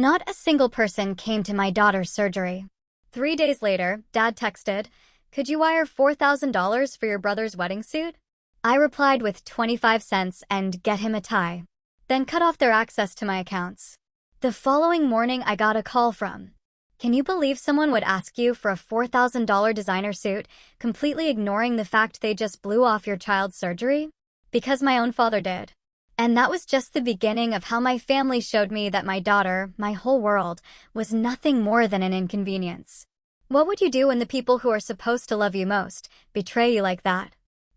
Not a single person came to my daughter's surgery. 3 days later, Dad texted, "Could you wire $4,000 for your brother's wedding suit?" I replied with 25 cents and get him a tie. Then cut off their access to my accounts. The following morning, I got a call from, "Can you believe someone would ask you for a $4,000 designer suit, completely ignoring the fact they just blew off your child's surgery?" Because my own father did. And that was just the beginning of how my family showed me that my daughter, my whole world, was nothing more than an inconvenience. What would you do when the people who are supposed to love you most betray you like that?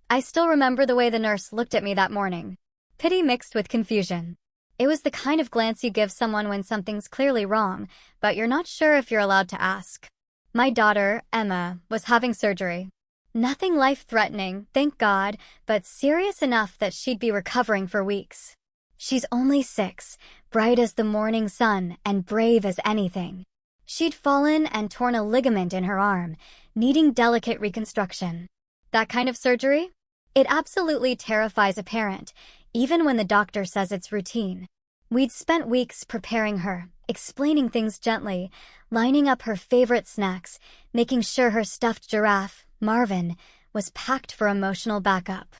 I still remember the way the nurse looked at me that morning. Pity mixed with confusion. It was the kind of glance you give someone when something's clearly wrong, but you're not sure if you're allowed to ask. My daughter, Emma, was having surgery. Nothing life-threatening, thank God, but serious enough that she'd be recovering for weeks. She's only 6, bright as the morning sun and brave as anything. She'd fallen and torn a ligament in her arm, needing delicate reconstruction. That kind of surgery? It absolutely terrifies a parent, even when the doctor says it's routine. We'd spent weeks preparing her, explaining things gently, lining up her favorite snacks, making sure her stuffed giraffe, Marvin, was packed for emotional backup.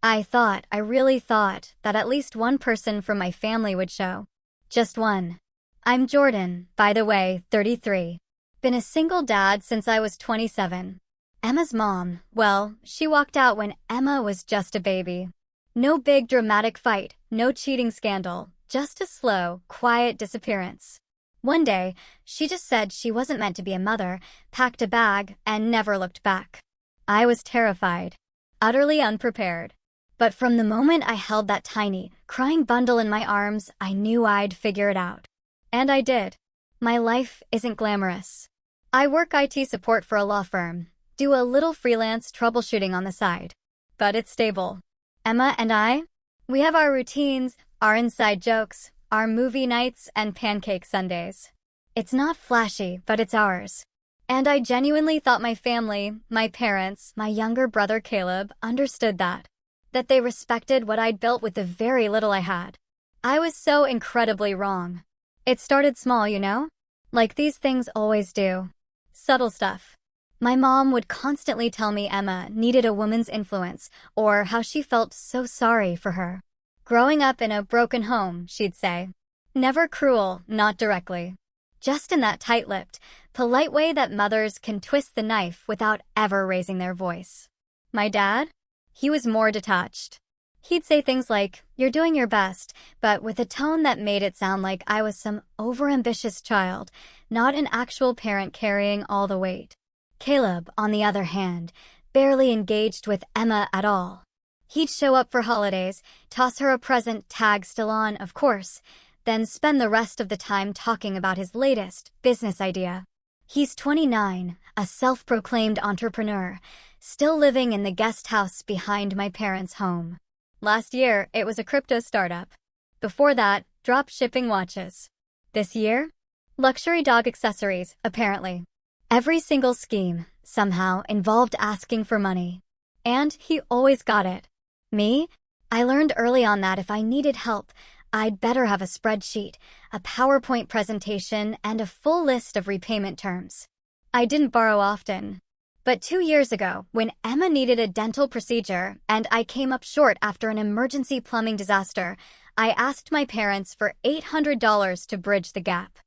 I really thought, that at least one person from my family would show. Just one. I'm Jordan, by the way, 33. Been a single dad since I was 27. Emma's mom, well, she walked out when Emma was just a baby. No big dramatic fight, no cheating scandal, just a slow, quiet disappearance. One day, she just said she wasn't meant to be a mother, packed a bag, and never looked back. I was terrified, utterly unprepared. But from the moment I held that tiny, crying bundle in my arms, I knew I'd figure it out. And I did. My life isn't glamorous. I work IT support for a law firm, do a little freelance troubleshooting on the side. But it's stable. Emma and I, we have our routines, our inside jokes, our movie nights, and pancake Sundays. It's not flashy, but it's ours. And I genuinely thought my family, my parents, my younger brother Caleb, understood that. That they respected what I'd built with the very little I had. I was so incredibly wrong. It started small, you know? Like these things always do. Subtle stuff. My mom would constantly tell me Emma needed a woman's influence, or how she felt so sorry for her. Growing up in a broken home, she'd say. Never cruel, not directly. Just in that tight-lipped, polite way that mothers can twist the knife without ever raising their voice. My dad? He was more detached. He'd say things like, "You're doing your best," but with a tone that made it sound like I was some overambitious child, not an actual parent carrying all the weight. Caleb, on the other hand, barely engaged with Emma at all. He'd show up for holidays, toss her a present, tag still on, of course, then spend the rest of the time talking about his latest business idea. He's 29, a self-proclaimed entrepreneur, still living in the guest house behind my parents' home. Last year, it was a crypto startup. Before that, drop shipping watches. This year, luxury dog accessories, apparently. Every single scheme, somehow, involved asking for money. And he always got it. Me? I learned early on that if I needed help, I'd better have a spreadsheet, a PowerPoint presentation, and a full list of repayment terms. I didn't borrow often. But 2 years ago, when Emma needed a dental procedure and I came up short after an emergency plumbing disaster, I asked my parents for $800 to bridge the gap.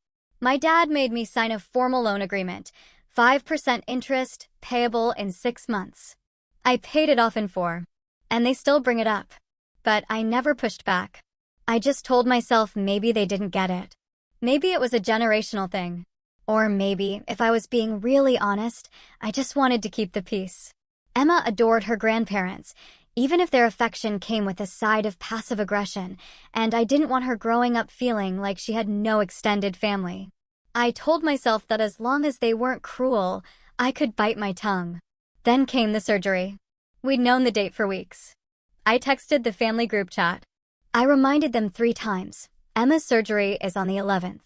My dad made me sign a formal loan agreement, 5% interest, payable in 6 months. I paid it off in 4, and they still bring it up. But I never pushed back. I just told myself maybe they didn't get it. Maybe it was a generational thing. Or maybe, if I was being really honest, I just wanted to keep the peace. Emma adored her grandparents, even if their affection came with a side of passive aggression, and I didn't want her growing up feeling like she had no extended family. I told myself that as long as they weren't cruel, I could bite my tongue. Then came the surgery. We'd known the date for weeks. I texted the family group chat. I reminded them 3 times. Emma's surgery is on the 11th.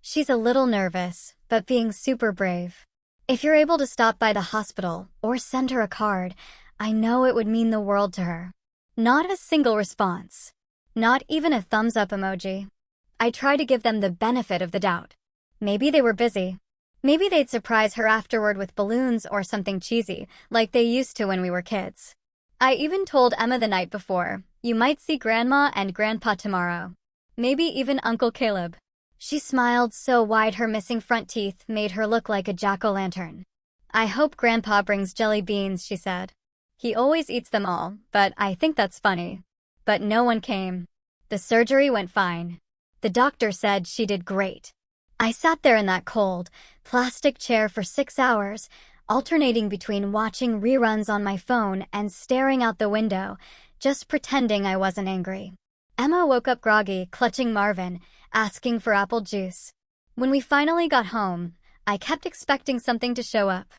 She's a little nervous, but being super brave. If you're able to stop by the hospital or send her a card, I know it would mean the world to her. Not a single response. Not even a thumbs up emoji. I tried to give them the benefit of the doubt. Maybe they were busy. Maybe they'd surprise her afterward with balloons or something cheesy, like they used to when we were kids. I even told Emma the night before, "You might see Grandma and Grandpa tomorrow. Maybe even Uncle Caleb." She smiled so wide her missing front teeth made her look like a jack-o'-lantern. "I hope Grandpa brings jelly beans," she said. "He always eats them all, but I think that's funny." But no one came. The surgery went fine. The doctor said she did great. I sat there in that cold, plastic chair for 6 hours, alternating between watching reruns on my phone and staring out the window, just pretending I wasn't angry. Emma woke up groggy, clutching Marvin, asking for apple juice. When we finally got home, I kept expecting something to show up.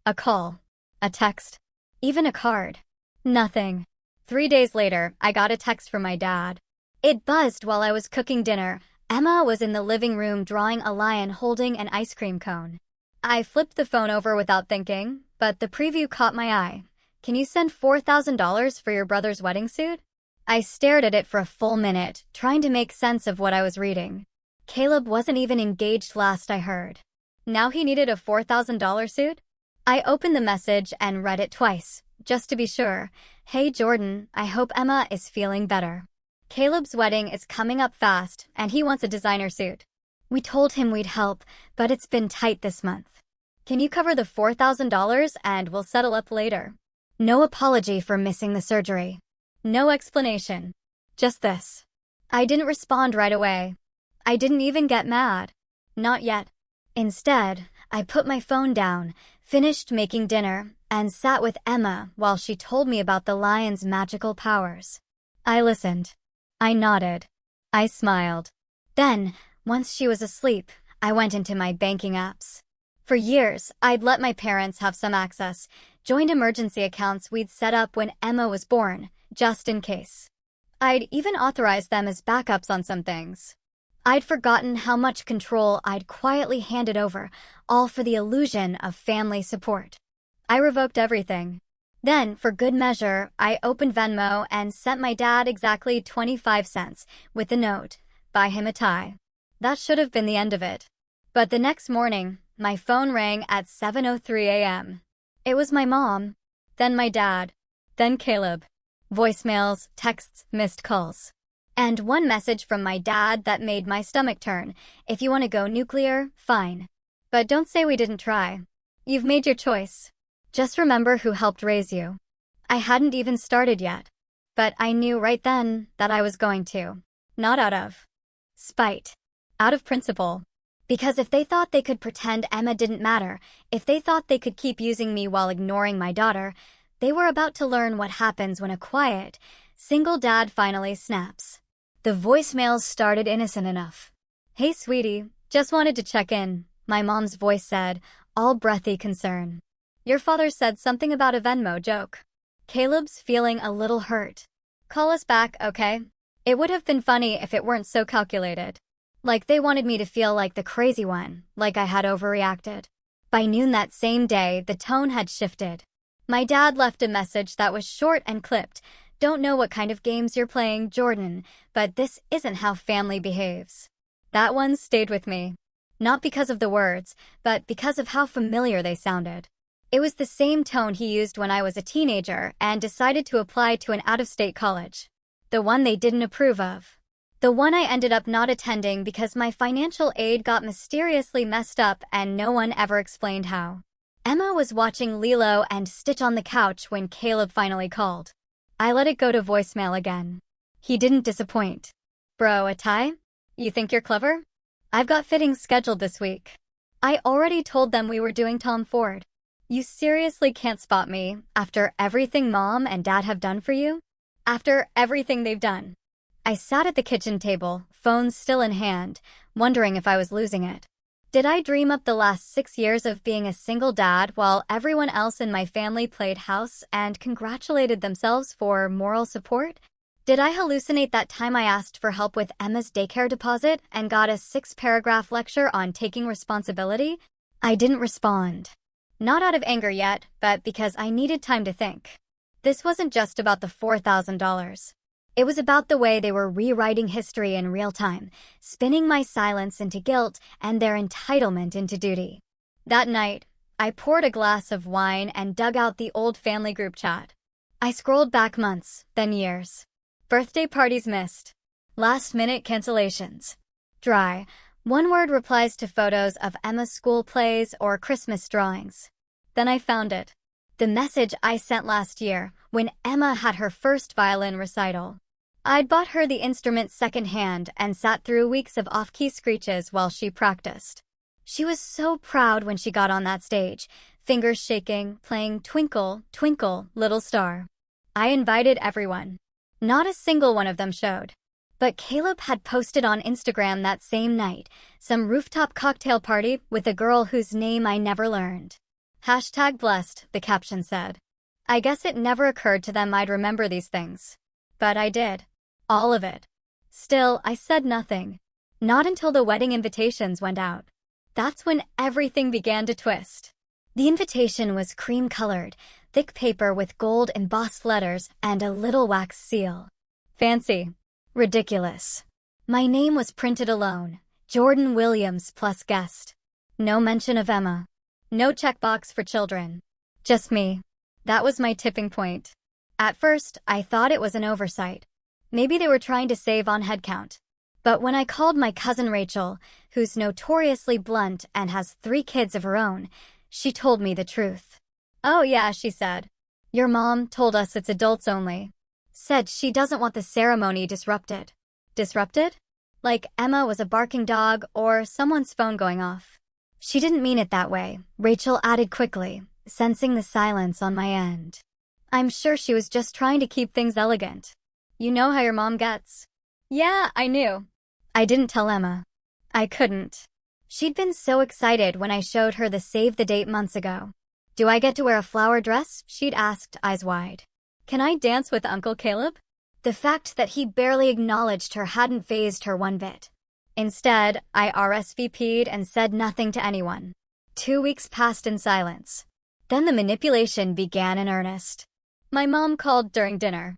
A call, a text, even a card. Nothing. 3 days later, I got a text from my dad. It buzzed while I was cooking dinner. Emma was in the living room drawing a lion holding an ice cream cone. I flipped the phone over without thinking, but the preview caught my eye. "Can you send $4,000 for your brother's wedding suit?" I stared at it for a full minute, trying to make sense of what I was reading. Caleb wasn't even engaged last I heard. Now he needed a $4,000 suit? I opened the message and read it twice, just to be sure. "Hey Jordan, I hope Emma is feeling better. Caleb's wedding is coming up fast, and he wants a designer suit. We told him we'd help, but it's been tight this month. Can you cover the $4,000 and we'll settle up later?" No apology for missing the surgery. No explanation. Just this. I didn't respond right away. I didn't even get mad. Not yet. Instead, I put my phone down, finished making dinner, and sat with Emma while she told me about the lion's magical powers. I listened. I nodded. I smiled. Then, once she was asleep, I went into my banking apps. For years, I'd let my parents have some access, joined emergency accounts we'd set up when Emma was born, just in case. I'd even authorized them as backups on some things. I'd forgotten how much control I'd quietly handed over, all for the illusion of family support. I revoked everything. Then, for good measure, I opened Venmo and sent my dad exactly 25 cents, with the note, "Buy him a tie." That should have been the end of it. But the next morning, my phone rang at 7:03 a.m. It was my mom, then my dad, then Caleb. Voicemails, texts, missed calls. And one message from my dad that made my stomach turn. "If you want to go nuclear, fine. But don't say we didn't try. You've made your choice. Just remember who helped raise you." I hadn't even started yet. But I knew right then that I was going to. Not out of spite. Out of principle. Because if they thought they could pretend Emma didn't matter, if they thought they could keep using me while ignoring my daughter, they were about to learn what happens when a quiet, single dad finally snaps. The voicemails started innocent enough. "Hey sweetie, just wanted to check in," my mom's voice said, all breathy concern. "Your father said something about a Venmo joke. Caleb's feeling a little hurt. Call us back, okay?" It would have been funny if it weren't so calculated. Like they wanted me to feel like the crazy one, like I had overreacted. By noon that same day, the tone had shifted. My dad left a message that was short and clipped. "Don't know what kind of games you're playing, Jordan, but this isn't how family behaves." That one stayed with me. Not because of the words, but because of how familiar they sounded. It was the same tone he used when I was a teenager and decided to apply to an out-of-state college. The one they didn't approve of. The one I ended up not attending because my financial aid got mysteriously messed up and no one ever explained how. Emma was watching Lilo and Stitch on the couch when Caleb finally called. I let it go to voicemail again. He didn't disappoint. "Bro, a tie? You think you're clever? I've got fittings scheduled this week. I already told them we were doing Tom Ford. You seriously can't spot me after everything Mom and Dad have done for you? After everything they've done." I sat at the kitchen table, phone still in hand, wondering if I was losing it. Did I dream up the last 6 years of being a single dad while everyone else in my family played house and congratulated themselves for moral support? Did I hallucinate that time I asked for help with Emma's daycare deposit and got a 6-paragraph lecture on taking responsibility? I didn't respond. Not out of anger yet, but because I needed time to think. This wasn't just about the $4,000. It was about the way they were rewriting history in real time, spinning my silence into guilt and their entitlement into duty. That night, I poured a glass of wine and dug out the old family group chat. I scrolled back months, then years. Birthday parties missed. Last-minute cancellations. Dry, one-word replies to photos of Emma's school plays or Christmas drawings. Then I found it. The message I sent last year, when Emma had her first violin recital. I'd bought her the instrument secondhand and sat through weeks of off-key screeches while she practiced. She was so proud when she got on that stage, fingers shaking, playing Twinkle, Twinkle, Little Star. I invited everyone. Not a single one of them showed. But Caleb had posted on Instagram that same night, some rooftop cocktail party with a girl whose name I never learned. #blessed, the caption said. I guess it never occurred to them I'd remember these things. But I did. All of it. Still, I said nothing. Not until the wedding invitations went out. That's when everything began to twist. The invitation was cream-colored, thick paper with gold embossed letters and a little wax seal. Fancy. Ridiculous. My name was printed alone, Jordan Williams plus guest. No mention of Emma. No checkbox for children. Just me. That was my tipping point. At first, I thought it was an oversight. Maybe they were trying to save on headcount. But when I called my cousin Rachel, who's notoriously blunt and has 3 kids of her own, she told me the truth. Oh yeah, she said. Your mom told us it's adults only. Said she doesn't want the ceremony disrupted. Disrupted? Like Emma was a barking dog or someone's phone going off. She didn't mean it that way, Rachel added quickly, sensing the silence on my end. I'm sure she was just trying to keep things elegant. You know how your mom gets. Yeah, I knew. I didn't tell Emma. I couldn't. She'd been so excited when I showed her the save the date months ago. Do I get to wear a flower dress? She'd asked, eyes wide. Can I dance with Uncle Caleb? The fact that he barely acknowledged her hadn't fazed her one bit. Instead, I RSVP'd and said nothing to anyone. 2 weeks passed in silence. Then the manipulation began in earnest. My mom called during dinner.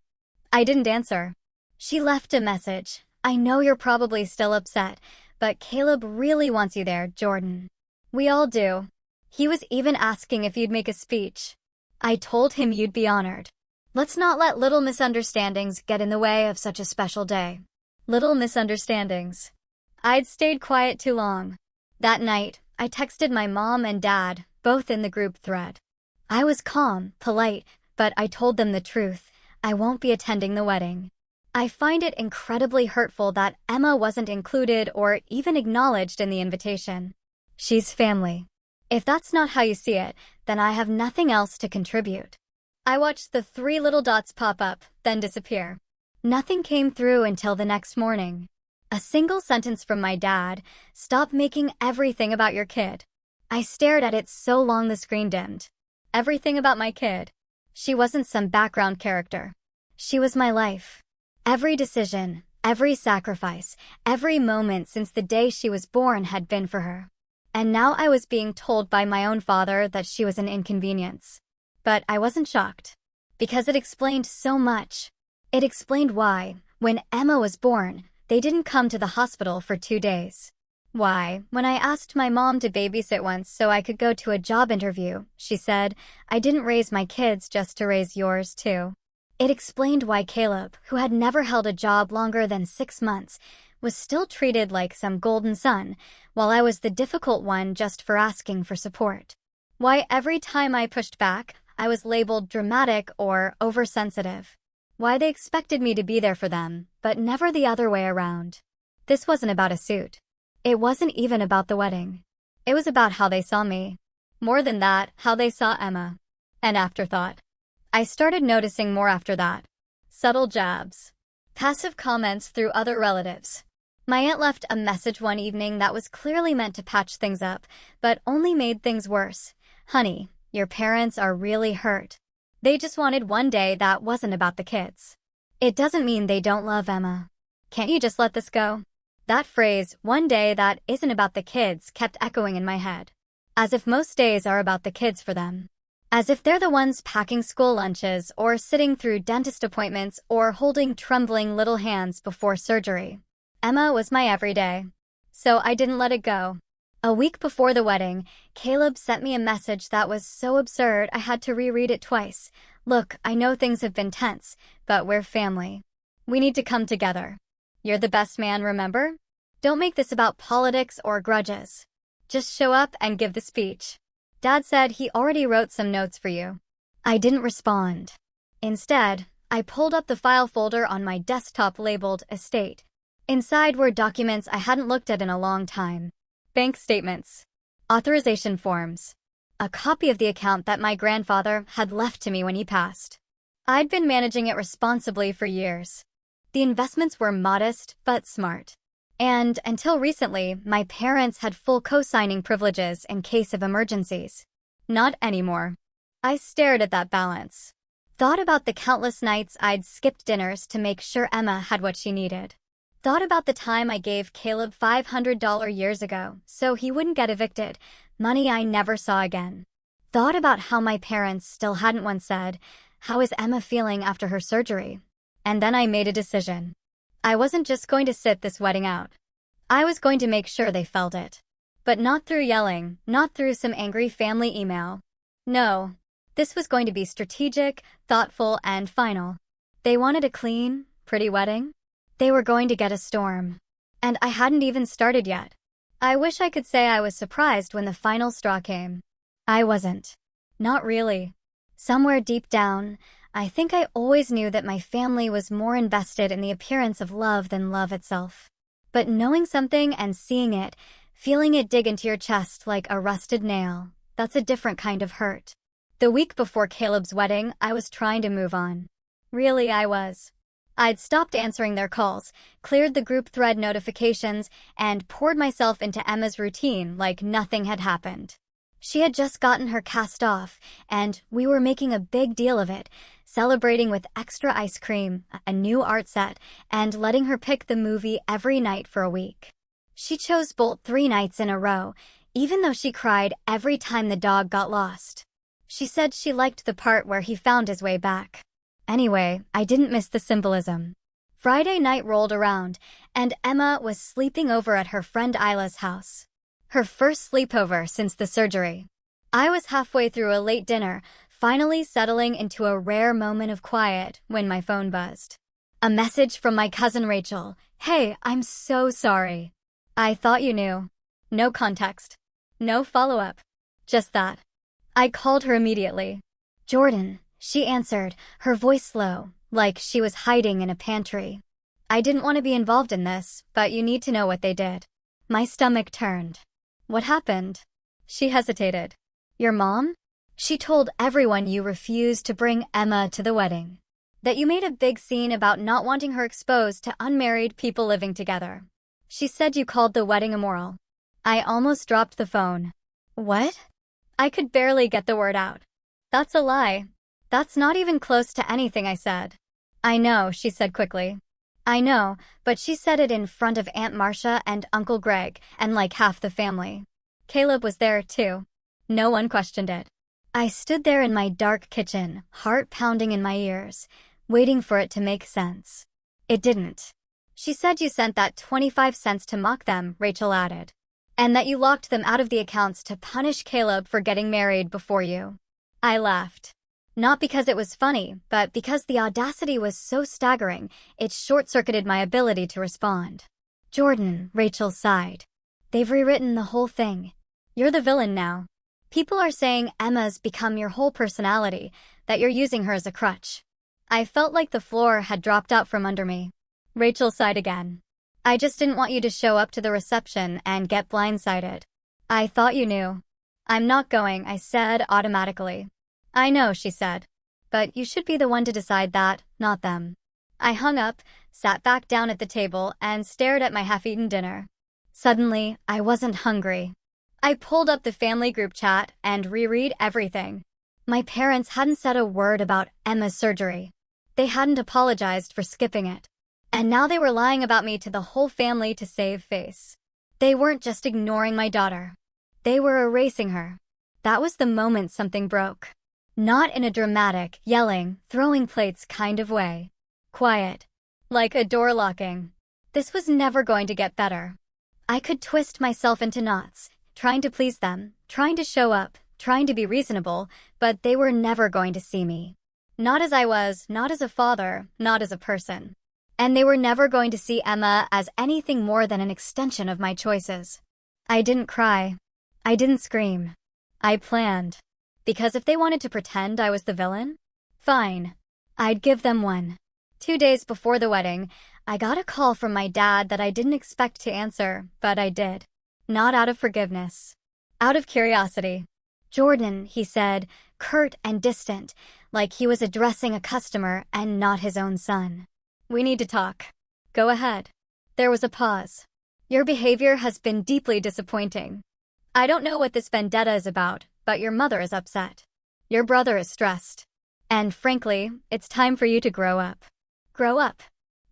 I didn't answer. She left a message. I know you're probably still upset, but Caleb really wants you there, Jordan. We all do. He was even asking if you'd make a speech. I told him you'd be honored. Let's not let little misunderstandings get in the way of such a special day. Little misunderstandings. I'd stayed quiet too long. That night, I texted my mom and dad, both in the group thread. I was calm, polite, but I told them the truth. I won't be attending the wedding. I find it incredibly hurtful that Emma wasn't included or even acknowledged in the invitation. She's family. If that's not how you see it, then I have nothing else to contribute. I watched the 3 little dots pop up, then disappear. Nothing came through until the next morning. A single sentence from my dad, "Stop making everything about your kid." I stared at it so long the screen dimmed. Everything about my kid. She wasn't some background character. She was my life. Every decision, every sacrifice, every moment since the day she was born had been for her. And now I was being told by my own father that she was an inconvenience. But I wasn't shocked. Because it explained so much. It explained why, when Emma was born, they didn't come to the hospital for 2 days. Why, when I asked my mom to babysit once so I could go to a job interview, she said, I didn't raise my kids just to raise yours too. It explained why Caleb, who had never held a job longer than 6 months, was still treated like some golden son, while I was the difficult one just for asking for support. Why every time I pushed back, I was labeled dramatic or oversensitive. Why they expected me to be there for them, but never the other way around. This wasn't about a suit. It wasn't even about the wedding. It was about how they saw me. More than that, how they saw Emma. An afterthought. I started noticing more after that. Subtle jabs. Passive comments through other relatives. My aunt left a message one evening that was clearly meant to patch things up, but only made things worse. Honey, your parents are really hurt. They just wanted one day that wasn't about the kids. It doesn't mean they don't love Emma. Can't you just let this go? That phrase, one day that isn't about the kids, kept echoing in my head. As if most days are about the kids for them. As if they're the ones packing school lunches or sitting through dentist appointments or holding trembling little hands before surgery. Emma was my everyday. So I didn't let it go. A week before the wedding, Caleb sent me a message that was so absurd I had to reread it twice. Look, I know things have been tense, but we're family. We need to come together. You're the best man, remember? Don't make this about politics or grudges. Just show up and give the speech. Dad said he already wrote some notes for you. I didn't respond. Instead, I pulled up the file folder on my desktop labeled Estate. Inside were documents I hadn't looked at in a long time. Bank statements, authorization forms, a copy of the account that my grandfather had left to me when he passed. I'd been managing it responsibly for years. The investments were modest but smart. And until recently, my parents had full co-signing privileges in case of emergencies. Not anymore. I stared at that balance. Thought about the countless nights I'd skipped dinners to make sure Emma had what she needed. Thought about the time I gave Caleb $500 years ago so he wouldn't get evicted, money I never saw again. Thought about how my parents still hadn't once said, "How is Emma feeling after her surgery?" And then I made a decision. I wasn't just going to sit this wedding out. I was going to make sure they felt it. But not through yelling, not through some angry family email. No, this was going to be strategic, thoughtful, and final. They wanted a clean, pretty wedding. They were going to get a storm. And I hadn't even started yet. I wish I could say I was surprised when the final straw came. I wasn't. Not really. Somewhere deep down, I think I always knew that my family was more invested in the appearance of love than love itself. But knowing something and seeing it, feeling it dig into your chest like a rusted nail, that's a different kind of hurt. The week before Caleb's wedding, I was trying to move on. Really, I was. I'd stopped answering their calls, cleared the group thread notifications, and poured myself into Emma's routine like nothing had happened. She had just gotten her cast off, and we were making a big deal of it, celebrating with extra ice cream, a new art set, and letting her pick the movie every night for a week. She chose Bolt 3 nights in a row, even though she cried every time the dog got lost. She said she liked the part where he found his way back. Anyway, I didn't miss the symbolism. Friday night rolled around, and Emma was sleeping over at her friend Isla's house. Her first sleepover since the surgery. I was halfway through a late dinner, finally settling into a rare moment of quiet when my phone buzzed. A message from my cousin Rachel. "Hey, I'm so sorry. I thought you knew." No context. No follow-up. Just that. I called her immediately. "Jordan," she answered, her voice low, like she was hiding in a pantry. "I didn't want to be involved in this, but you need to know what they did." My stomach turned. "What happened?" She hesitated. "Your mom? She told everyone you refused to bring Emma to the wedding. That you made a big scene about not wanting her exposed to unmarried people living together. She said you called the wedding immoral." I almost dropped the phone. "What?" I could barely get the word out. "That's a lie. That's not even close to anything I said." "I know," she said quickly. "I know, but she said it in front of Aunt Marcia and Uncle Greg and like half the family. Caleb was there too. No one questioned it." I stood there in my dark kitchen, heart pounding in my ears, waiting for it to make sense. It didn't. "She said you sent that 25 cents to mock them," Rachel added. "And that you locked them out of the accounts to punish Caleb for getting married before you." I laughed. Not because it was funny, but because the audacity was so staggering, it short-circuited my ability to respond. "Jordan," Rachel sighed. "They've rewritten the whole thing. You're the villain now. People are saying Emma's become your whole personality, that you're using her as a crutch." I felt like the floor had dropped out from under me. Rachel sighed again. "I just didn't want you to show up to the reception and get blindsided. I thought you knew." "I'm not going," I said automatically. "I know," she said. "But you should be the one to decide that, not them." I hung up, sat back down at the table, and stared at my half-eaten dinner. Suddenly, I wasn't hungry. I pulled up the family group chat and reread everything. My parents hadn't said a word about Emma's surgery. They hadn't apologized for skipping it. And now they were lying about me to the whole family to save face. They weren't just ignoring my daughter. They were erasing her. That was the moment something broke. Not in a dramatic, yelling, throwing plates kind of way. Quiet. Like a door locking. This was never going to get better. I could twist myself into knots, trying to please them, trying to show up, trying to be reasonable, but they were never going to see me. Not as I was, not as a father, not as a person. And they were never going to see Emma as anything more than an extension of my choices. I didn't cry. I didn't scream. I planned. Because if they wanted to pretend I was the villain, fine. I'd give them one. 2 days before the wedding, I got a call from my dad that I didn't expect to answer, but I did. Not out of forgiveness. Out of curiosity. "Jordan," he said, curt and distant, like he was addressing a customer and not his own son. "We need to talk." "Go ahead." There was a pause. "Your behavior has been deeply disappointing. I don't know what this vendetta is about, but your mother is upset. Your brother is stressed. And frankly, it's time for you to grow up." "Grow up?"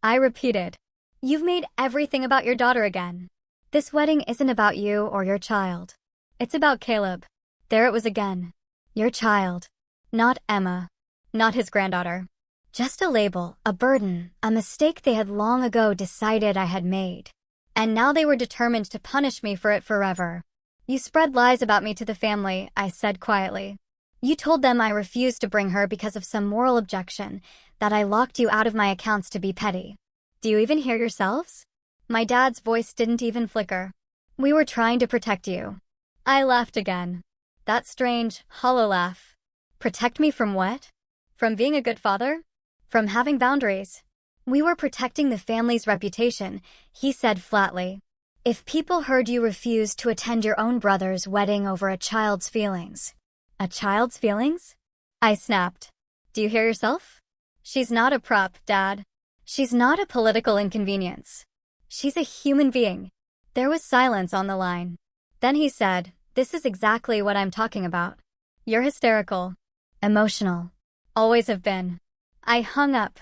I repeated. "You've made everything about your daughter again. This wedding isn't about you or your child. It's about Caleb." There it was again. Your child. Not Emma. Not his granddaughter. Just a label, a burden, a mistake they had long ago decided I had made. And now they were determined to punish me for it forever. "You spread lies about me to the family," I said quietly. "You told them I refused to bring her because of some moral objection, that I locked you out of my accounts to be petty. Do you even hear yourselves?" My dad's voice didn't even flicker. "We were trying to protect you." I laughed again. That strange, hollow laugh. Protect me from what? From being a good father? From having boundaries? "We were protecting the family's reputation," he said flatly. "If people heard you refuse to attend your own brother's wedding over a child's feelings." "A child's feelings?" I snapped. "Do you hear yourself? She's not a prop, Dad. She's not a political inconvenience. She's a human being." There was silence on the line. Then he said, "This is exactly what I'm talking about. You're hysterical. Emotional. Always have been." I hung up.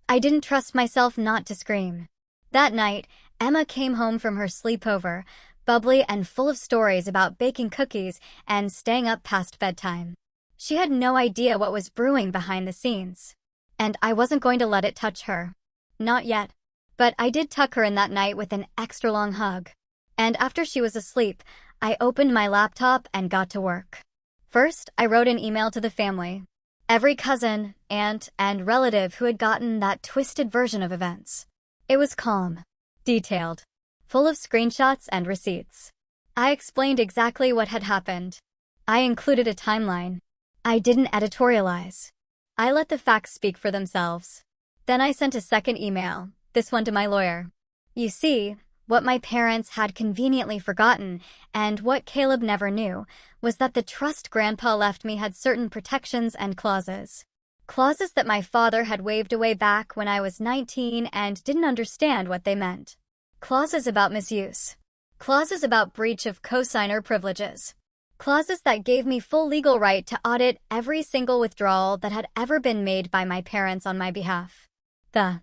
I didn't trust myself not to scream. That night, Emma came home from her sleepover, bubbly and full of stories about baking cookies and staying up past bedtime. She had no idea what was brewing behind the scenes. And I wasn't going to let it touch her. Not yet. But I did tuck her in that night with an extra long hug. And after she was asleep, I opened my laptop and got to work. First, I wrote an email to the family. Every cousin, aunt, and relative who had gotten that twisted version of events. It was calm, detailed, full of screenshots and receipts. I explained exactly what had happened. I included a timeline. I didn't editorialize. I let the facts speak for themselves. Then I sent a second email, this one to my lawyer. "You see, what my parents had conveniently forgotten, and what Caleb never knew, was that the trust Grandpa left me had certain protections and clauses. Clauses that my father had waved away back when I was 19 and didn't understand what they meant. Clauses about misuse. Clauses about breach of cosigner privileges. Clauses that gave me full legal right to audit every single withdrawal that had ever been made by my parents on my behalf. The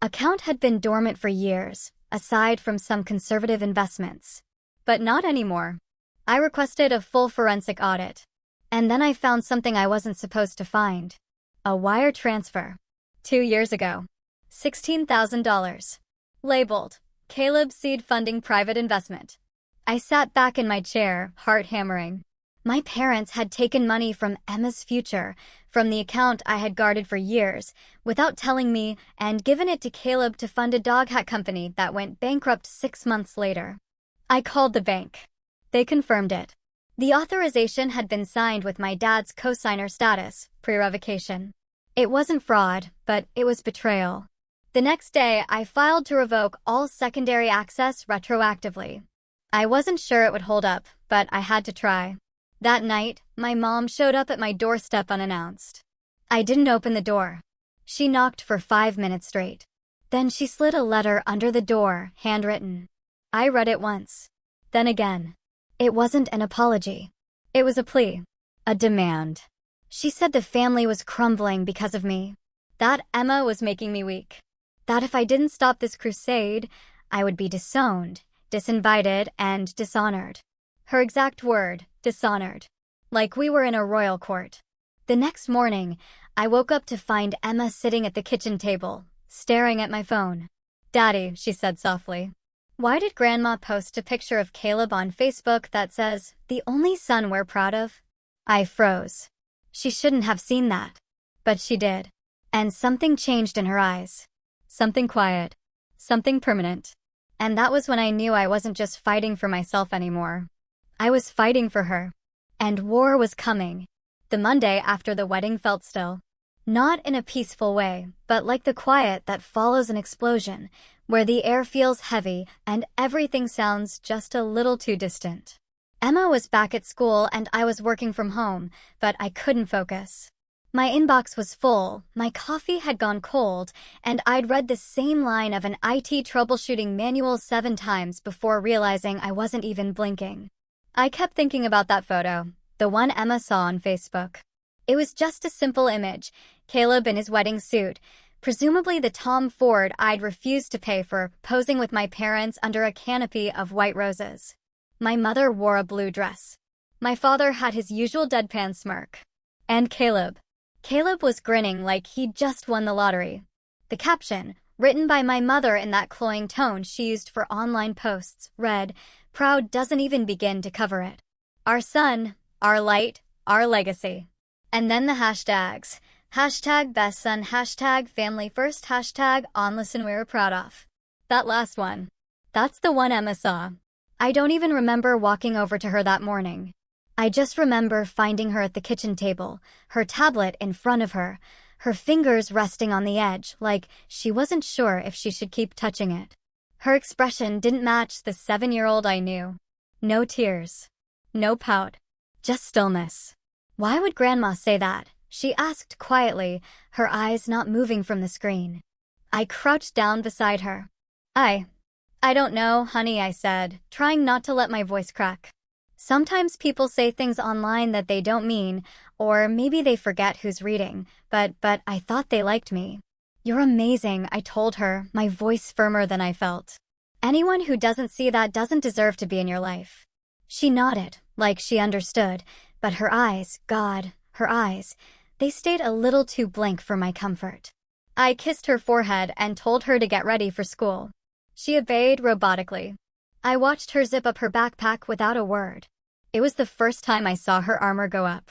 account had been dormant for years, aside from some conservative investments. But not anymore. I requested a full forensic audit. And then I found something I wasn't supposed to find. A wire transfer. 2 years ago. $16,000. Labeled, Caleb Seed Funding Private Investment. I sat back in my chair, heart hammering. My parents had taken money from Emma's future, from the account I had guarded for years, without telling me, and given it to Caleb to fund a dog hat company that went bankrupt 6 months later. I called the bank. They confirmed it. The authorization had been signed with my dad's cosigner status, pre-revocation. It wasn't fraud, but it was betrayal. The next day, I filed to revoke all secondary access retroactively. I wasn't sure it would hold up, but I had to try. That night, my mom showed up at my doorstep unannounced. I didn't open the door. She knocked for 5 minutes straight. Then she slid a letter under the door, handwritten. I read it once. Then again. It wasn't an apology. It was a plea. A demand. She said the family was crumbling because of me. That Emma was making me weak. That if I didn't stop this crusade, I would be disowned, disinvited, and dishonored. Her exact word, dishonored. Like we were in a royal court. The next morning, I woke up to find Emma sitting at the kitchen table, staring at my phone. "Daddy," she said softly, "why did Grandma post a picture of Caleb on Facebook that says, 'the only son we're proud of'?" I froze. She shouldn't have seen that. But she did. And something changed in her eyes. Something quiet. Something permanent. And that was when I knew I wasn't just fighting for myself anymore. I was fighting for her. And war was coming. The Monday after the wedding felt still. Not in a peaceful way, but like the quiet that follows an explosion, where the air feels heavy and everything sounds just a little too distant. Emma was back at school and I was working from home, but I couldn't focus. My inbox was full, my coffee had gone cold, and I'd read the same line of an IT troubleshooting manual 7 times before realizing I wasn't even blinking. I kept thinking about that photo, the one Emma saw on Facebook. It was just a simple image, Caleb in his wedding suit, presumably the Tom Ford I'd refused to pay for, posing with my parents under a canopy of white roses. My mother wore a blue dress. My father had his usual deadpan smirk. And Caleb was grinning like he'd just won the lottery. The caption, written by my mother in that cloying tone she used for online posts, read, "Proud doesn't even begin to cover it. Our son, our light, our legacy." And then the hashtags. Hashtag best son, hashtag family first, hashtag on listen we're proud of. That last one. That's the one Emma saw. I don't even remember walking over to her that morning. I just remember finding her at the kitchen table, her tablet in front of her, her fingers resting on the edge like she wasn't sure if she should keep touching it. Her expression didn't match the 7-year-old I knew. No tears. No pout. Just stillness. "Why would Grandma say that?" she asked quietly, her eyes not moving from the screen. I crouched down beside her. I don't know, honey," I said, trying not to let my voice crack. Sometimes people say things online that they don't mean, or maybe they forget who's reading, but I thought they liked me. "You're amazing," I told her, my voice firmer than I felt. "Anyone who doesn't see that doesn't deserve to be in your life." She nodded, like she understood, but her eyes, God, her eyes, they stayed a little too blank for my comfort. I kissed her forehead and told her to get ready for school. She obeyed robotically. I watched her zip up her backpack without a word. It was the first time I saw her armor go up.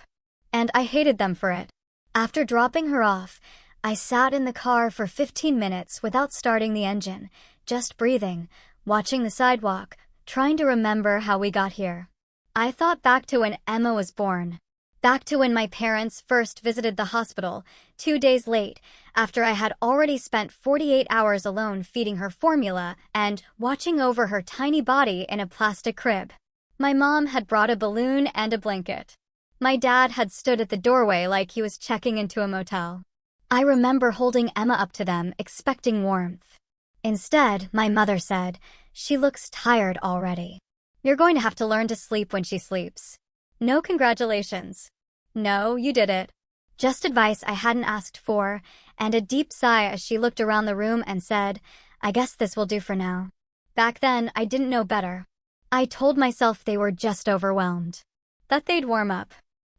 And I hated them for it. After dropping her off, I sat in the car for 15 minutes without starting the engine, just breathing, watching the sidewalk, trying to remember how we got here. I thought back to when Emma was born. Back to when my parents first visited the hospital, 2 days late, after I had already spent 48 hours alone feeding her formula and watching over her tiny body in a plastic crib. My mom had brought a balloon and a blanket. My dad had stood at the doorway like he was checking into a motel. I remember holding Emma up to them, expecting warmth. Instead, my mother said, "She looks tired already. You're going to have to learn to sleep when she sleeps." No congratulations. No, you did it. Just advice I hadn't asked for, and a deep sigh as she looked around the room and said, "I guess this will do for now." Back then, I didn't know better. I told myself they were just overwhelmed. That they'd warm up.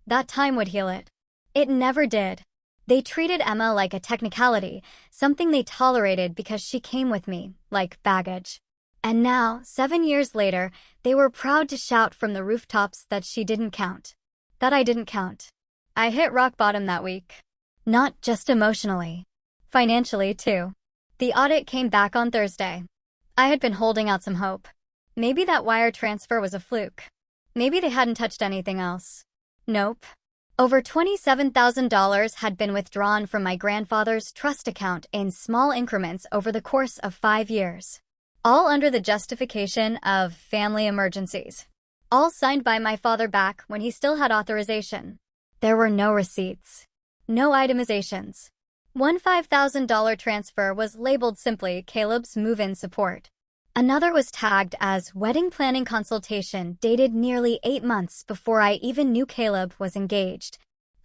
That time would heal it. It never did. They treated Emma like a technicality, something they tolerated because she came with me, like baggage. And now, 7 years later, they were proud to shout from the rooftops that she didn't count. That I didn't count. I hit rock bottom that week. Not just emotionally. Financially, too. The audit came back on Thursday. I had been holding out some hope. Maybe that wire transfer was a fluke. Maybe they hadn't touched anything else. Nope. Over $27,000 had been withdrawn from my grandfather's trust account in small increments over the course of 5 years. All under the justification of family emergencies. All signed by my father back when he still had authorization. There were no receipts. No itemizations. One $5,000 transfer was labeled simply Caleb's move-in support. Another was tagged as wedding planning consultation dated nearly 8 months before I even knew Caleb was engaged.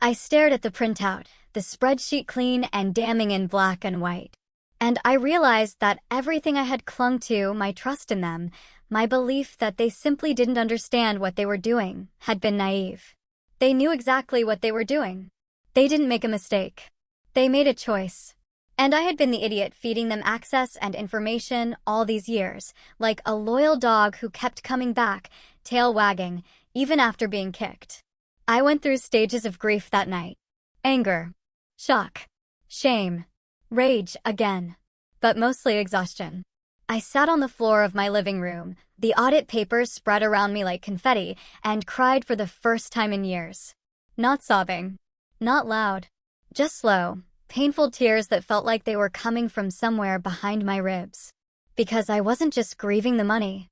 I stared at the printout, the spreadsheet clean and damning in black and white. And I realized that everything I had clung to, my trust in them, my belief that they simply didn't understand what they were doing, had been naive. They knew exactly what they were doing. They didn't make a mistake. They made a choice. And I had been the idiot feeding them access and information all these years, like a loyal dog who kept coming back, tail wagging, even after being kicked. I went through stages of grief that night. Anger, shock, shame, rage again, but mostly exhaustion. I sat on the floor of my living room, the audit papers spread around me like confetti, and cried for the first time in years. Not sobbing, not loud, just slow, painful tears that felt like they were coming from somewhere behind my ribs. Because I wasn't just grieving the money.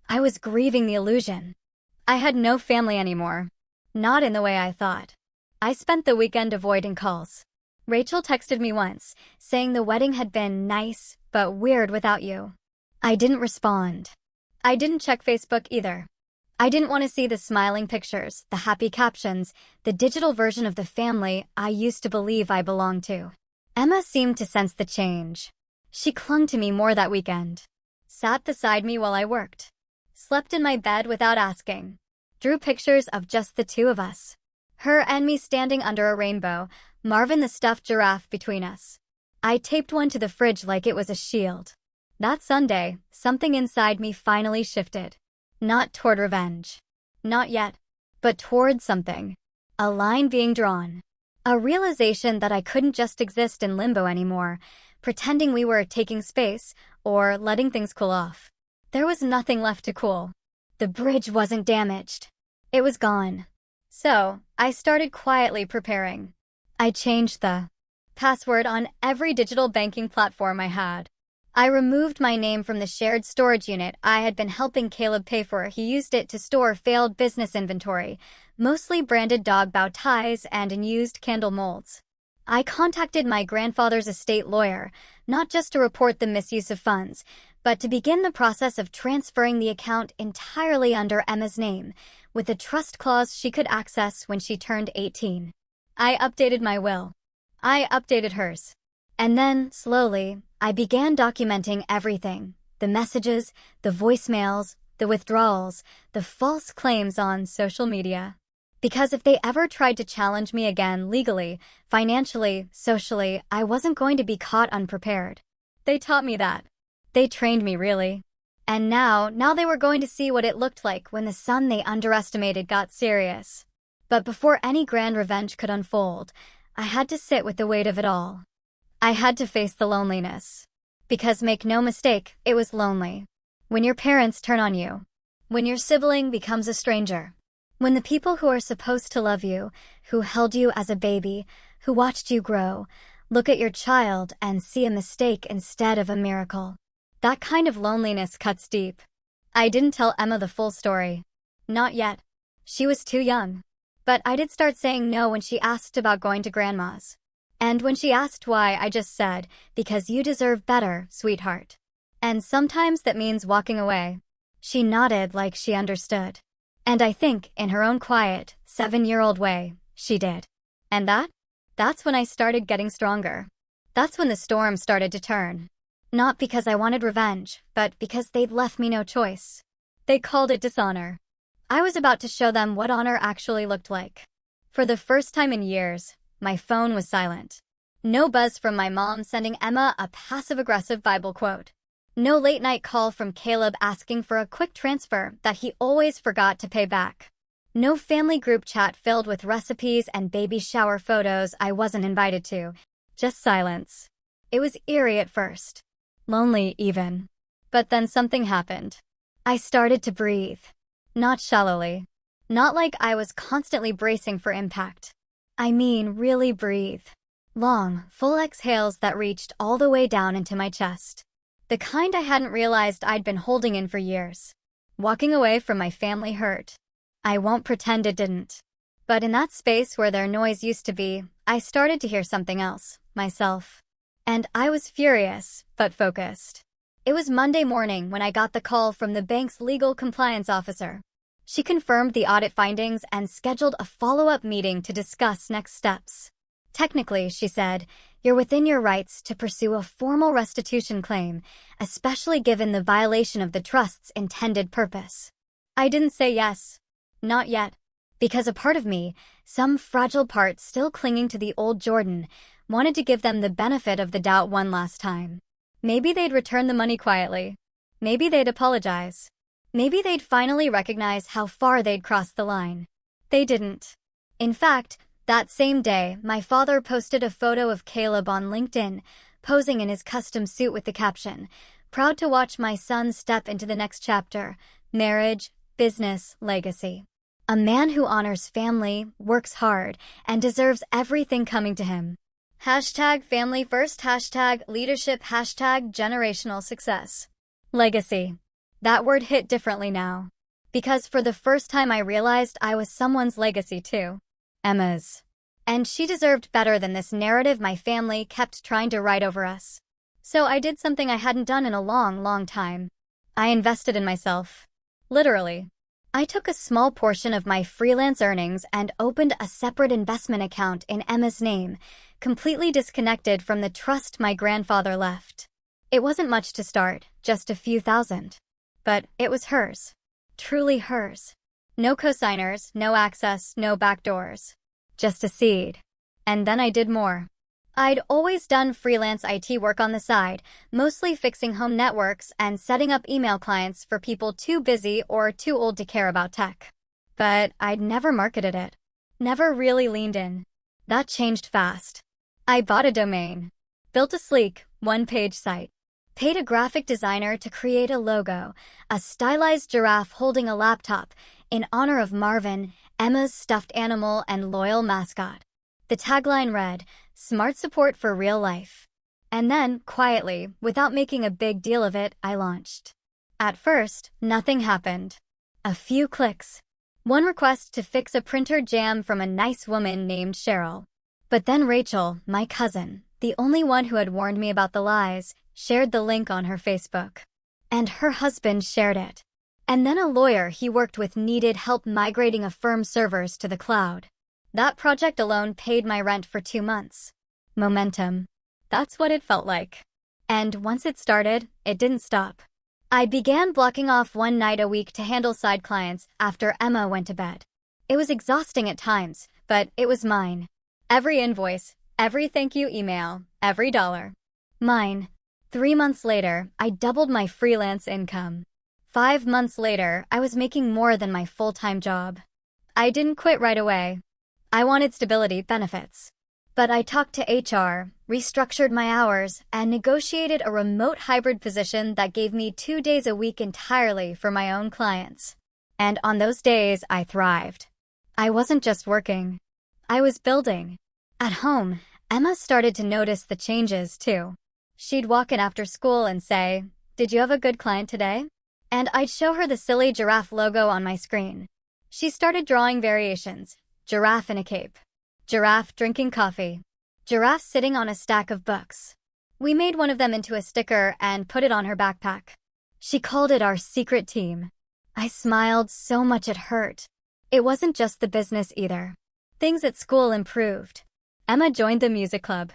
I was grieving the illusion. I had no family anymore. Not in the way I thought. I spent the weekend avoiding calls. Rachel texted me once, saying the wedding had been nice, but weird without you. I didn't respond. I didn't check Facebook either. I didn't want to see the smiling pictures, the happy captions, the digital version of the family I used to believe I belonged to. Emma seemed to sense the change. She clung to me more that weekend. Sat beside me while I worked. Slept in my bed without asking. Drew pictures of just the two of us. Her and me standing under a rainbow, Marvin the stuffed giraffe between us. I taped one to the fridge like it was a shield. That Sunday, something inside me finally shifted. Not toward revenge. Not yet. But toward something. A line being drawn. A realization that I couldn't just exist in limbo anymore, pretending we were taking space or letting things cool off. There was nothing left to cool. The bridge wasn't damaged. It was gone. So, I started quietly preparing. I changed the password on every digital banking platform I had. I removed my name from the shared storage unit I had been helping Caleb pay for. He used it to store failed business inventory, mostly branded dog bow ties and unused candle molds. I contacted my grandfather's estate lawyer, not just to report the misuse of funds, but to begin the process of transferring the account entirely under Emma's name, with a trust clause she could access when she turned 18. I updated my will. I updated hers. And then, slowly, I began documenting everything. The messages, the voicemails, the withdrawals, the false claims on social media. Because if they ever tried to challenge me again legally, financially, socially, I wasn't going to be caught unprepared. They taught me that. They trained me, really. And now they were going to see what it looked like when the son they underestimated got serious. But before any grand revenge could unfold, I had to sit with the weight of it all. I had to face the loneliness. Because make no mistake, it was lonely. When your parents turn on you. When your sibling becomes a stranger. When the people who are supposed to love you, who held you as a baby, who watched you grow, look at your child and see a mistake instead of a miracle. That kind of loneliness cuts deep. I didn't tell Emma the full story. Not yet. She was too young. But I did start saying no when she asked about going to Grandma's. And when she asked why, I just said, because you deserve better, sweetheart. And sometimes that means walking away. She nodded like she understood. And I think, in her own quiet, 7-year-old way, she did. And that's when I started getting stronger. That's when the storm started to turn. Not because I wanted revenge, but because they'd left me no choice. They called it dishonor. I was about to show them what honor actually looked like. For the first time in years, my phone was silent. No buzz from my mom sending Emma a passive-aggressive Bible quote. No late-night call from Caleb asking for a quick transfer that he always forgot to pay back. No family group chat filled with recipes and baby shower photos I wasn't invited to. Just silence. It was eerie at first. Lonely, even. But then something happened. I started to breathe. Not shallowly. Not like I was constantly bracing for impact. I mean, really breathe. Long, full exhales that reached all the way down into my chest. The kind I hadn't realized I'd been holding in for years. Walking away from my family hurt. I won't pretend it didn't. But in that space where their noise used to be, I started to hear something else, myself. And I was furious, but focused. It was Monday morning when I got the call from the bank's legal compliance officer. She confirmed the audit findings and scheduled a follow-up meeting to discuss next steps. Technically, she said, you're within your rights to pursue a formal restitution claim, especially given the violation of the trust's intended purpose. I didn't say yes. Not yet. Because a part of me, some fragile part still clinging to the old Jordan, wanted to give them the benefit of the doubt one last time. Maybe they'd return the money quietly. Maybe they'd apologize. Maybe they'd finally recognize how far they'd crossed the line. They didn't. In fact, that same day, my father posted a photo of Caleb on LinkedIn, posing in his custom suit with the caption, "Proud to watch my son step into the next chapter, marriage, business, legacy. A man who honors family, works hard, and deserves everything coming to him. Hashtag family first, hashtag leadership, hashtag generational success." Legacy. That word hit differently now. Because for the first time I realized I was someone's legacy too. Emma's. And she deserved better than this narrative my family kept trying to write over us. So I did something I hadn't done in a long, long time. I invested in myself. Literally. I took a small portion of my freelance earnings and opened a separate investment account in Emma's name, completely disconnected from the trust my grandfather left. It wasn't much to start, just a few thousand. But it was hers. Truly hers. No cosigners, no access, no backdoors. Just a seed. And then I did more. I'd always done freelance IT work on the side, mostly fixing home networks and setting up email clients for people too busy or too old to care about tech. But I'd never marketed it. Never really leaned in. That changed fast. I bought a domain. Built a sleek, one-page site. Paid a graphic designer to create a logo, a stylized giraffe holding a laptop, in honor of Marvin, Emma's stuffed animal and loyal mascot. The tagline read, "Smart support for real life." And then, quietly, without making a big deal of it, I launched. At first, nothing happened. A few clicks. One request to fix a printer jam from a nice woman named Cheryl. But then Rachel, my cousin, the only one who had warned me about the lies, shared the link on her Facebook. And her husband shared it. And then a lawyer he worked with needed help migrating a firm's servers to the cloud. That project alone paid my rent for 2 months. Momentum. That's what it felt like. And once it started, it didn't stop. I began blocking off one night a week to handle side clients after Emma went to bed. It was exhausting at times, but it was mine. Every invoice, every thank you email, every dollar. Mine. 3 months later, I doubled my freelance income. 5 months later, I was making more than my full-time job. I didn't quit right away. I wanted stability, benefits. But I talked to HR, restructured my hours, and negotiated a remote hybrid position that gave me 2 days a week entirely for my own clients. And on those days, I thrived. I wasn't just working. I was building. At home, Emma started to notice the changes, too. She'd walk in after school and say, "Did you have a good client today?" And I'd show her the silly giraffe logo on my screen. She started drawing variations. Giraffe in a cape. Giraffe drinking coffee. Giraffe sitting on a stack of books. We made one of them into a sticker and put it on her backpack. She called it our secret team. I smiled so much it hurt. It wasn't just the business either. Things at school improved. Emma joined the music club.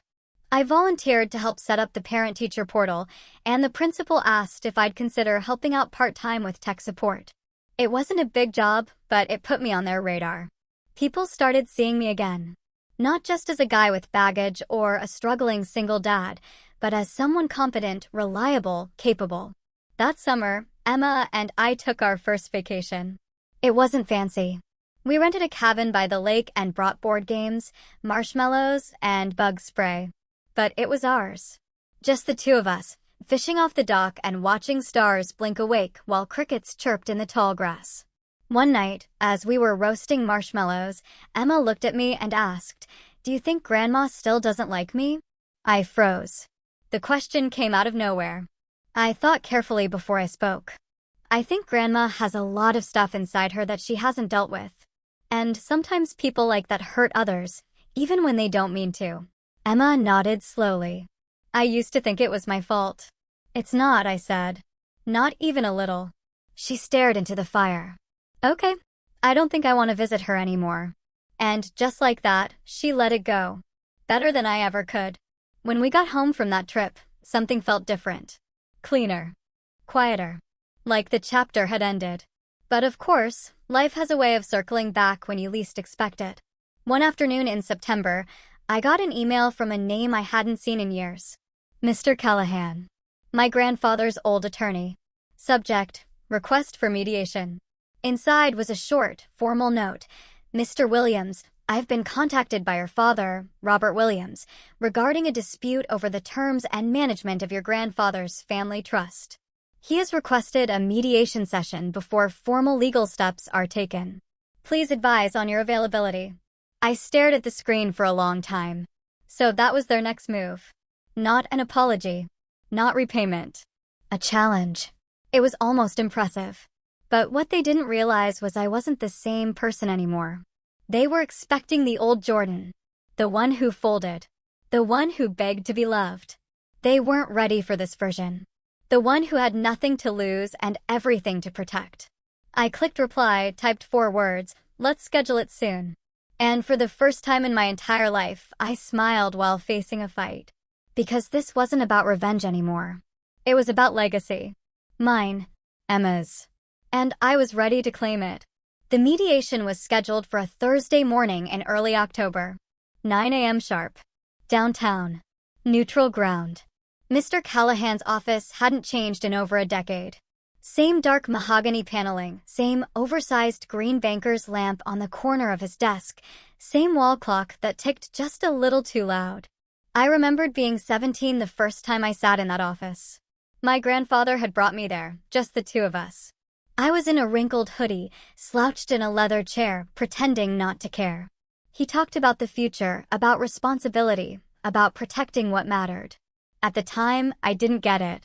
I volunteered to help set up the parent-teacher portal, and the principal asked if I'd consider helping out part-time with tech support. It wasn't a big job, but it put me on their radar. People started seeing me again. Not just as a guy with baggage or a struggling single dad, but as someone competent, reliable, capable. That summer, Emma and I took our first vacation. It wasn't fancy. We rented a cabin by the lake and brought board games, marshmallows, and bug spray. But it was ours. Just the two of us, fishing off the dock and watching stars blink awake while crickets chirped in the tall grass. One night, as we were roasting marshmallows, Emma looked at me and asked, "Do you think Grandma still doesn't like me?" I froze. The question came out of nowhere. I thought carefully before I spoke. I think Grandma has a lot of stuff inside her that she hasn't dealt with. And sometimes people like that hurt others, even when they don't mean to. Emma nodded slowly. I used to think it was my fault. "It's not," I said. "Not even a little." She stared into the fire. "Okay, I don't think I want to visit her anymore." And just like that, she let it go. Better than I ever could. When we got home from that trip, something felt different. Cleaner. Quieter. Like the chapter had ended. But of course, life has a way of circling back when you least expect it. One afternoon in September, I got an email from a name I hadn't seen in years. Mr. Callahan. My grandfather's old attorney. Subject: request for mediation. Inside was a short, formal note. Mr. Williams, I've been contacted by your father, Robert Williams, regarding a dispute over the terms and management of your grandfather's family trust. He has requested a mediation session before formal legal steps are taken. Please advise on your availability. I stared at the screen for a long time. So that was their next move. Not an apology. Not repayment. A challenge. It was almost impressive. But what they didn't realize was I wasn't the same person anymore. They were expecting the old Jordan. The one who folded. The one who begged to be loved. They weren't ready for this version. The one who had nothing to lose and everything to protect. I clicked reply, typed 4 words, let's schedule it soon. And for the first time in my entire life, I smiled while facing a fight. Because this wasn't about revenge anymore. It was about legacy. Mine. Emma's. And I was ready to claim it. The mediation was scheduled for a Thursday morning in early October. 9 a.m. sharp. Downtown. Neutral ground. Mr. Callahan's office hadn't changed in over a decade. Same dark mahogany paneling, same oversized green banker's lamp on the corner of his desk, same wall clock that ticked just a little too loud. I remembered being 17 the first time I sat in that office. My grandfather had brought me there, just the 2 of us. I was in a wrinkled hoodie, slouched in a leather chair, pretending not to care. He talked about the future, about responsibility, about protecting what mattered. At the time, I didn't get it.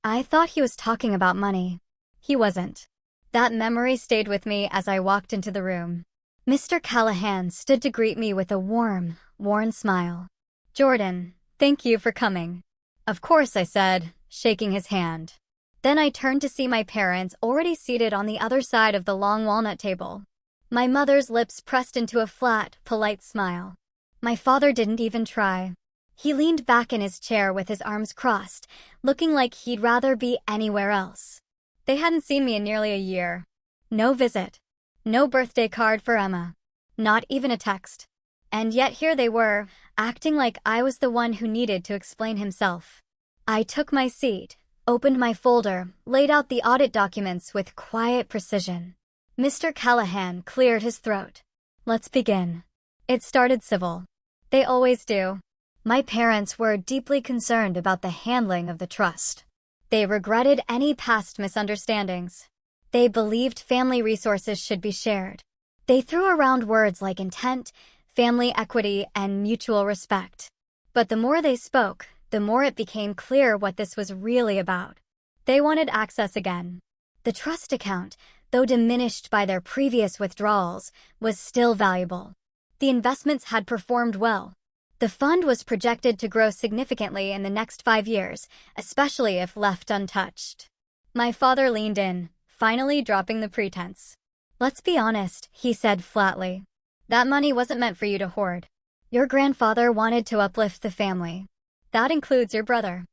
I thought he was talking about money. He wasn't. That memory stayed with me as I walked into the room. Mr. Callahan stood to greet me with a warm, worn smile. Jordan, thank you for coming. Of course, I said, shaking his hand. Then I turned to see my parents already seated on the other side of the long walnut table. My mother's lips pressed into a flat, polite smile. My father didn't even try. He leaned back in his chair with his arms crossed, looking like he'd rather be anywhere else. They hadn't seen me in nearly a year. No visit. No birthday card for Emma. Not even a text. And yet here they were, acting like I was the one who needed to explain himself. I took my seat, opened my folder, laid out the audit documents with quiet precision. Mr. Callahan cleared his throat. Let's begin. It started civil. They always do. My parents were deeply concerned about the handling of the trust. They regretted any past misunderstandings. They believed family resources should be shared. They threw around words like intent, family equity, and mutual respect. But the more they spoke, the more it became clear what this was really about. They wanted access again. The trust account, though diminished by their previous withdrawals, was still valuable. The investments had performed well. The fund was projected to grow significantly in the next 5 years, especially if left untouched. My father leaned in, finally dropping the pretense. Let's be honest, he said flatly. That money wasn't meant for you to hoard. Your grandfather wanted to uplift the family. That includes your brother.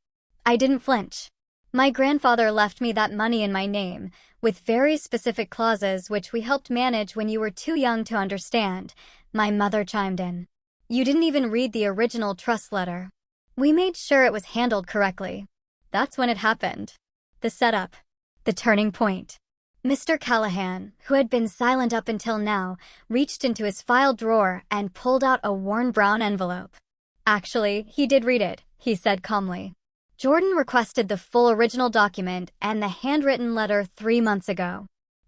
I didn't flinch. My grandfather left me that money in my name, with very specific clauses which we helped manage when you were too young to understand. My mother chimed in. You didn't even read the original trust letter. We made sure it was handled correctly. That's when it happened. The setup. The turning point. Mr. Callahan, who had been silent up until now, reached into his file drawer and pulled out a worn brown envelope. Actually, he did read it, he said calmly. Jordan requested the full original document and the handwritten letter 3 months ago.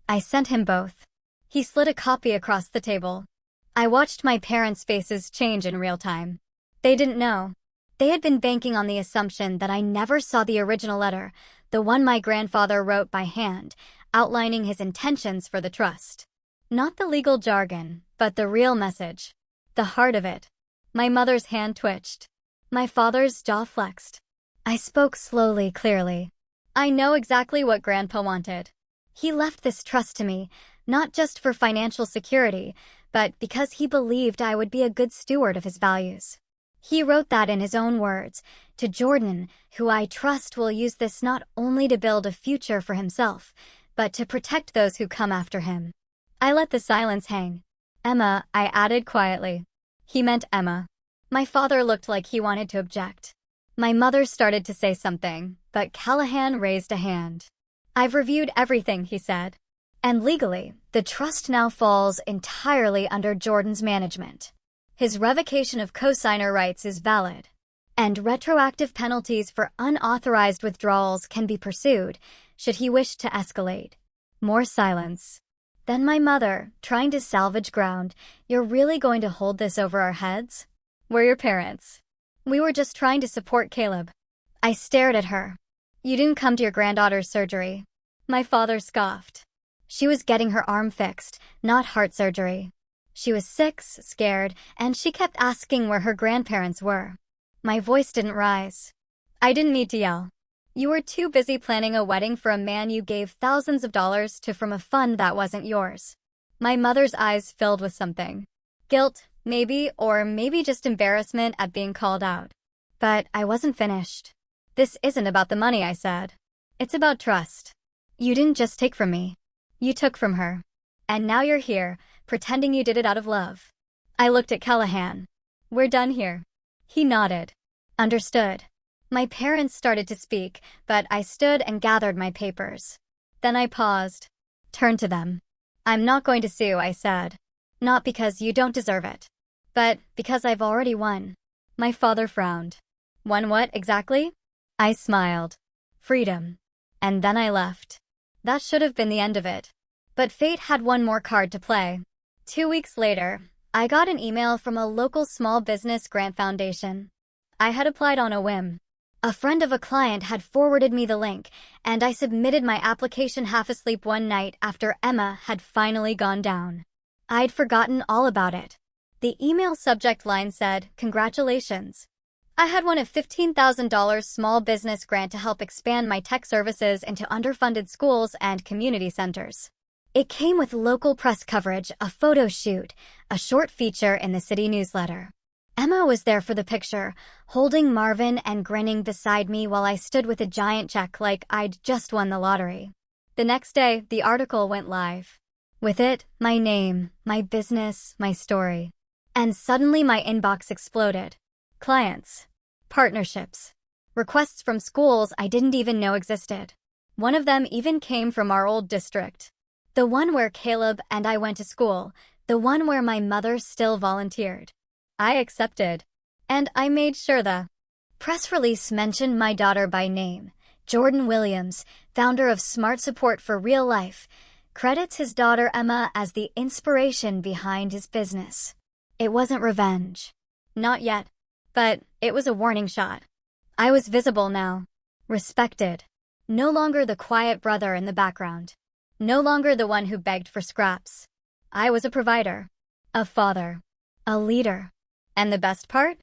I sent him both. He slid a copy across the table. I watched my parents' faces change in real time. They didn't know. They had been banking on the assumption that I never saw the original letter, the one my grandfather wrote by hand, outlining his intentions for the trust. Not the legal jargon, but the real message. The heart of it. My mother's hand twitched. My father's jaw flexed. I spoke slowly, clearly. I know exactly what Grandpa wanted. He left this trust to me, not just for financial security, but because he believed I would be a good steward of his values. He wrote that in his own words, to Jordan, who I trust will use this not only to build a future for himself, but to protect those who come after him. I let the silence hang. Emma, I added quietly. He meant Emma. My father looked like he wanted to object. My mother started to say something, but Callahan raised a hand. I've reviewed everything, he said. And legally, the trust now falls entirely under Jordan's management. His revocation of cosigner rights is valid, and retroactive penalties for unauthorized withdrawals can be pursued should he wish to escalate. More silence. Then my mother, trying to salvage ground, "You're really going to hold this over our heads? We're your parents. We were just trying to support Caleb." I stared at her. "You didn't come to your granddaughter's surgery." My father scoffed. She was getting her arm fixed, not heart surgery. She was sick, scared, and she kept asking where her grandparents were. My voice didn't rise. I didn't need to yell. You were too busy planning a wedding for a man you gave thousands of dollars to from a fund that wasn't yours. My mother's eyes filled with something. Guilt, maybe, or maybe just embarrassment at being called out. But I wasn't finished. "This isn't about the money," I said. "It's about trust. You didn't just take from me. You took from her. And now you're here, pretending you did it out of love." I looked at Callahan. "We're done here." He nodded. "Understood." My parents started to speak, but I stood and gathered my papers. Then I paused, turned to them. "I'm not going to sue," I said. "Not because you don't deserve it, but because I've already won." My father frowned. "Won what, exactly?" I smiled. "Freedom." And then I left. That should have been the end of it. But fate had one more card to play. 2 weeks later, I got an email from a local small business grant foundation. I had applied on a whim. A friend of a client had forwarded me the link, and I submitted my application half asleep one night after Emma had finally gone down. I'd forgotten all about it. The email subject line said, "Congratulations. I had won a $15,000 small business grant to help expand my tech services into underfunded schools and community centers." It came with local press coverage, a photo shoot, a short feature in the city newsletter. Emma was there for the picture, holding Marvin and grinning beside me while I stood with a giant check like I'd just won the lottery. The next day, the article went live. With it, my name, my business, my story. And suddenly my inbox exploded. Clients. Partnerships. Requests from schools I didn't even know existed. One of them even came from our old district. The one where Caleb and I went to school. The one where my mother still volunteered. I accepted. And I made sure the press release mentioned my daughter by name. Jordan Williams, founder of Smart Support for Real Life, credits his daughter Emma as the inspiration behind his business. It wasn't revenge. Not yet. But it was a warning shot. I was visible now. Respected. No longer the quiet brother in the background. No longer the one who begged for scraps. I was a provider. A father. A leader. And the best part?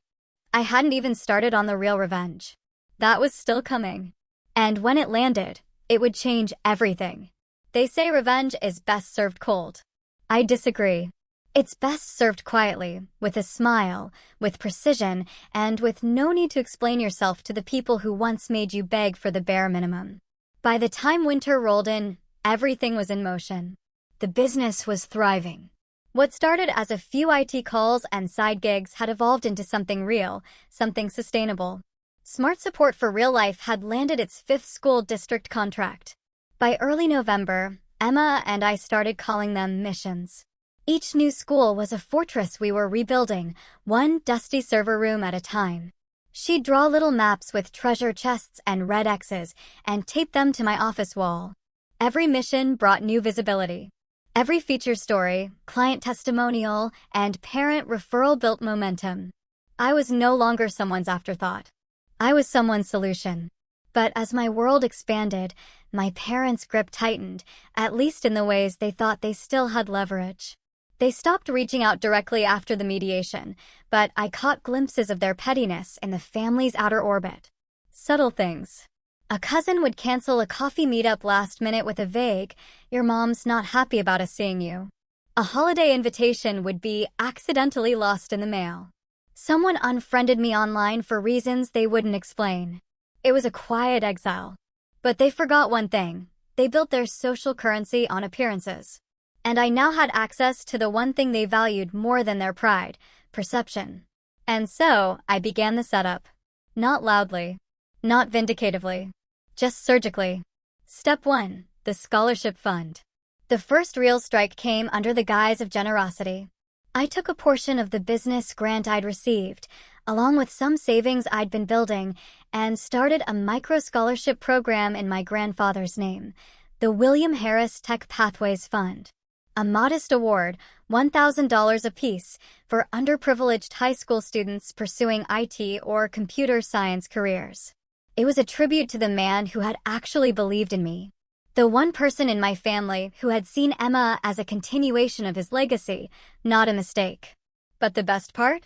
I hadn't even started on the real revenge. That was still coming. And when it landed, it would change everything. They say revenge is best served cold. I disagree. It's best served quietly, with a smile, with precision, and with no need to explain yourself to the people who once made you beg for the bare minimum. By the time winter rolled in, everything was in motion. The business was thriving. What started as a few IT calls and side gigs had evolved into something real, something sustainable. Smart Support for Real Life had landed its 5th school district contract. By early November, Emma and I started calling them missions. Each new school was a fortress we were rebuilding, one dusty server room at a time. She'd draw little maps with treasure chests and red X's and tape them to my office wall. Every mission brought new visibility. Every feature story, client testimonial, and parent referral built momentum. I was no longer someone's afterthought. I was someone's solution. But as my world expanded, my parents' grip tightened, at least in the ways they thought they still had leverage. They stopped reaching out directly after the mediation, but I caught glimpses of their pettiness in the family's outer orbit. Subtle things. A cousin would cancel a coffee meetup last minute with a vague, "Your mom's not happy about us seeing you." A holiday invitation would be accidentally lost in the mail. Someone unfriended me online for reasons they wouldn't explain. It was a quiet exile. But they forgot one thing. They built their social currency on appearances. And I now had access to the one thing they valued more than their pride: perception. And so, I began the setup. Not loudly. Not vindicatively. Just surgically. Step 1. The Scholarship Fund. The first real strike came under the guise of generosity. I took a portion of the business grant I'd received, along with some savings I'd been building, and started a micro-scholarship program in my grandfather's name, the William Harris Tech Pathways Fund. A modest award, $1,000 apiece, for underprivileged high school students pursuing IT or computer science careers. It was a tribute to the man who had actually believed in me. The one person in my family who had seen Emma as a continuation of his legacy, not a mistake. But the best part?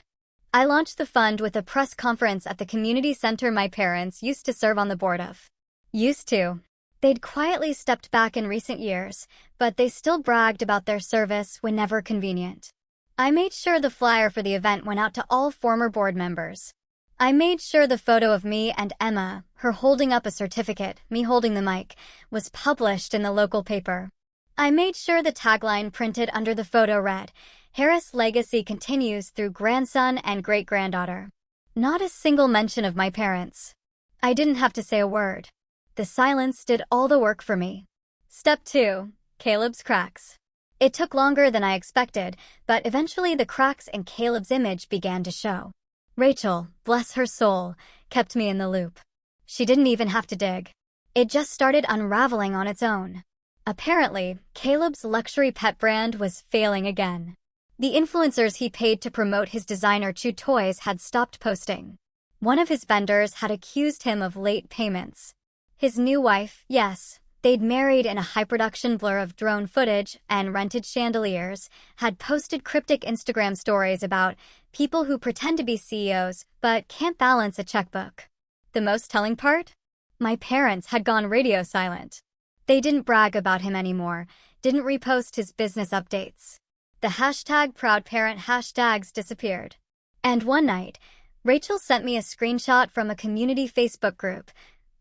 I launched the fund with a press conference at the community center my parents used to serve on the board of. Used to. They'd quietly stepped back in recent years, but they still bragged about their service whenever convenient. I made sure the flyer for the event went out to all former board members. I made sure the photo of me and Emma, her holding up a certificate, me holding the mic, was published in the local paper. I made sure the tagline printed under the photo read, "Harris Legacy Continues Through Grandson and Great-Granddaughter." Not a single mention of my parents. I didn't have to say a word. The silence did all the work for me. Step 2. Caleb's cracks. It took longer than I expected, but eventually the cracks in Caleb's image began to show. Rachel, bless her soul, kept me in the loop. She didn't even have to dig. It just started unraveling on its own. Apparently, Caleb's luxury pet brand was failing again. The influencers he paid to promote his designer chew toys had stopped posting. One of his vendors had accused him of late payments. His new wife, yes, they'd married in a high-production blur of drone footage and rented chandeliers, had posted cryptic Instagram stories about people who pretend to be CEOs but can't balance a checkbook. The most telling part? My parents had gone radio silent. They didn't brag about him anymore, didn't repost his business updates. The #ProudParent hashtags disappeared. And one night, Rachel sent me a screenshot from a community Facebook group,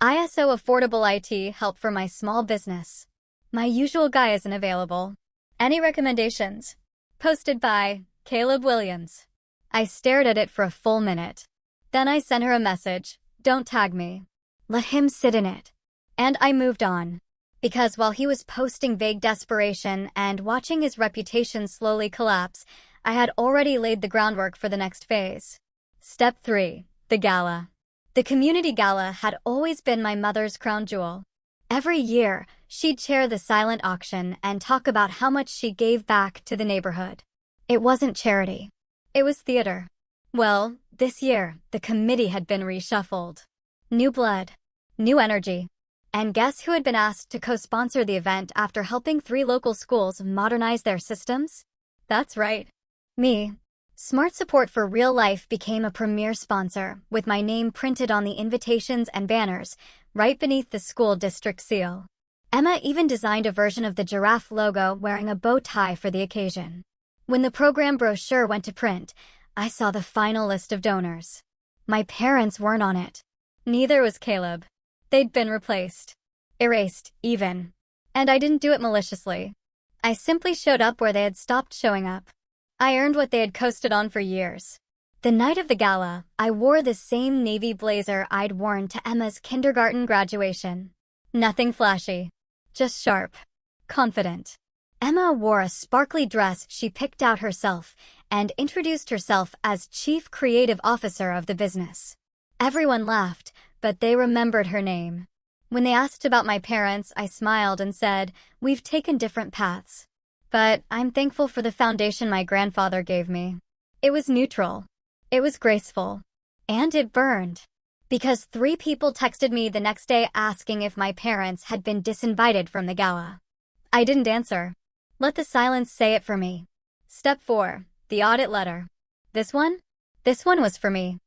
ISO Affordable IT Help for My Small Business. My usual guy isn't available. Any recommendations? Posted by Caleb Williams. I stared at it for a full minute. Then I sent her a message, "Don't tag me. Let him sit in it." And I moved on. Because while he was posting vague desperation and watching his reputation slowly collapse, I had already laid the groundwork for the next phase. Step 3. The Gala. The community gala had always been my mother's crown jewel. Every year, she'd chair the silent auction and talk about how much she gave back to the neighborhood. It wasn't charity. It was theater. Well, this year, the committee had been reshuffled. New blood. New energy. And guess who had been asked to co-sponsor the event after helping 3 local schools modernize their systems? That's right. Me. Smart Support for Real Life became a premier sponsor, with my name printed on the invitations and banners, right beneath the school district seal. Emma even designed a version of the giraffe logo wearing a bow tie for the occasion. When the program brochure went to print, I saw the final list of donors. My parents weren't on it. Neither was Caleb. They'd been replaced. Erased, even. And I didn't do it maliciously. I simply showed up where they had stopped showing up. I earned what they had coasted on for years. The night of the gala, I wore the same navy blazer I'd worn to Emma's kindergarten graduation. Nothing flashy. Just sharp. Confident. Emma wore a sparkly dress she picked out herself and introduced herself as Chief Creative Officer of the business. Everyone laughed, but they remembered her name. When they asked about my parents, I smiled and said, "We've taken different paths. But I'm thankful for the foundation my grandfather gave me." It was neutral. It was graceful. And it burned. Because 3 people texted me the next day asking if my parents had been disinvited from the gala. I didn't answer. Let the silence say it for me. Step 4. The audit letter. This one? This one was for me.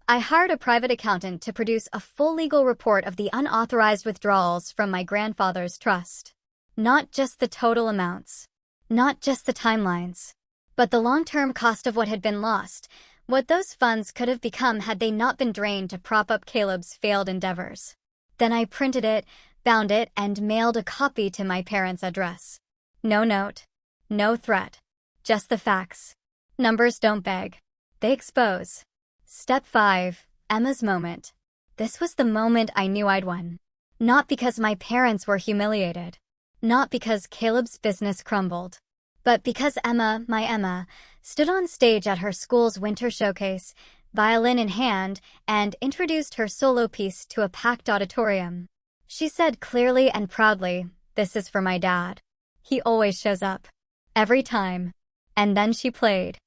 I hired a private accountant to produce a full legal report of the unauthorized withdrawals from my grandfather's trust. Not just the total amounts. Not just the timelines. But the long-term cost of what had been lost, what those funds could have become had they not been drained to prop up Caleb's failed endeavors. Then I printed it, found it and mailed a copy to my parents' address. No note, no threat, just the facts. Numbers don't beg, they expose. Step 5, Emma's moment. This was the moment I knew I'd won. Not because my parents were humiliated. Not because Caleb's business crumbled. But because Emma, my Emma, stood on stage at her school's winter showcase, violin in hand, and introduced her solo piece to a packed auditorium. She said clearly and proudly, "This is for my dad. He always shows up. Every time." And then she played.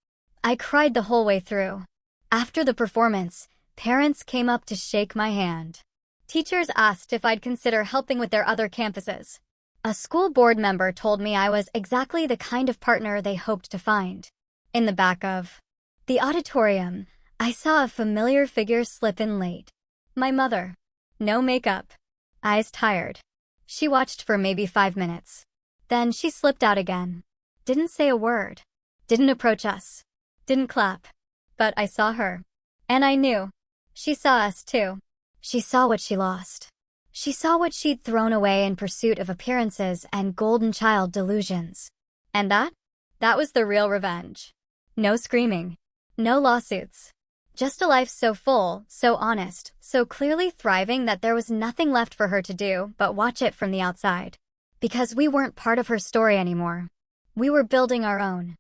I cried the whole way through. After the performance, parents came up to shake my hand. Teachers asked if I'd consider helping with their other campuses. A school board member told me I was exactly the kind of partner they hoped to find. In the back of the auditorium, I saw a familiar figure slip in late. My mother. No makeup. Eyes tired. She watched for maybe 5 minutes. Then she slipped out again. Didn't say a word. Didn't approach us. Didn't clap. But I saw her. And I knew. She saw us too. She saw what she lost. She saw what she'd thrown away in pursuit of appearances and golden child delusions. And that was the real revenge. No screaming. No lawsuits. Just a life so full, so honest, so clearly thriving that there was nothing left for her to do but watch it from the outside. Because we weren't part of her story anymore. We were building our own.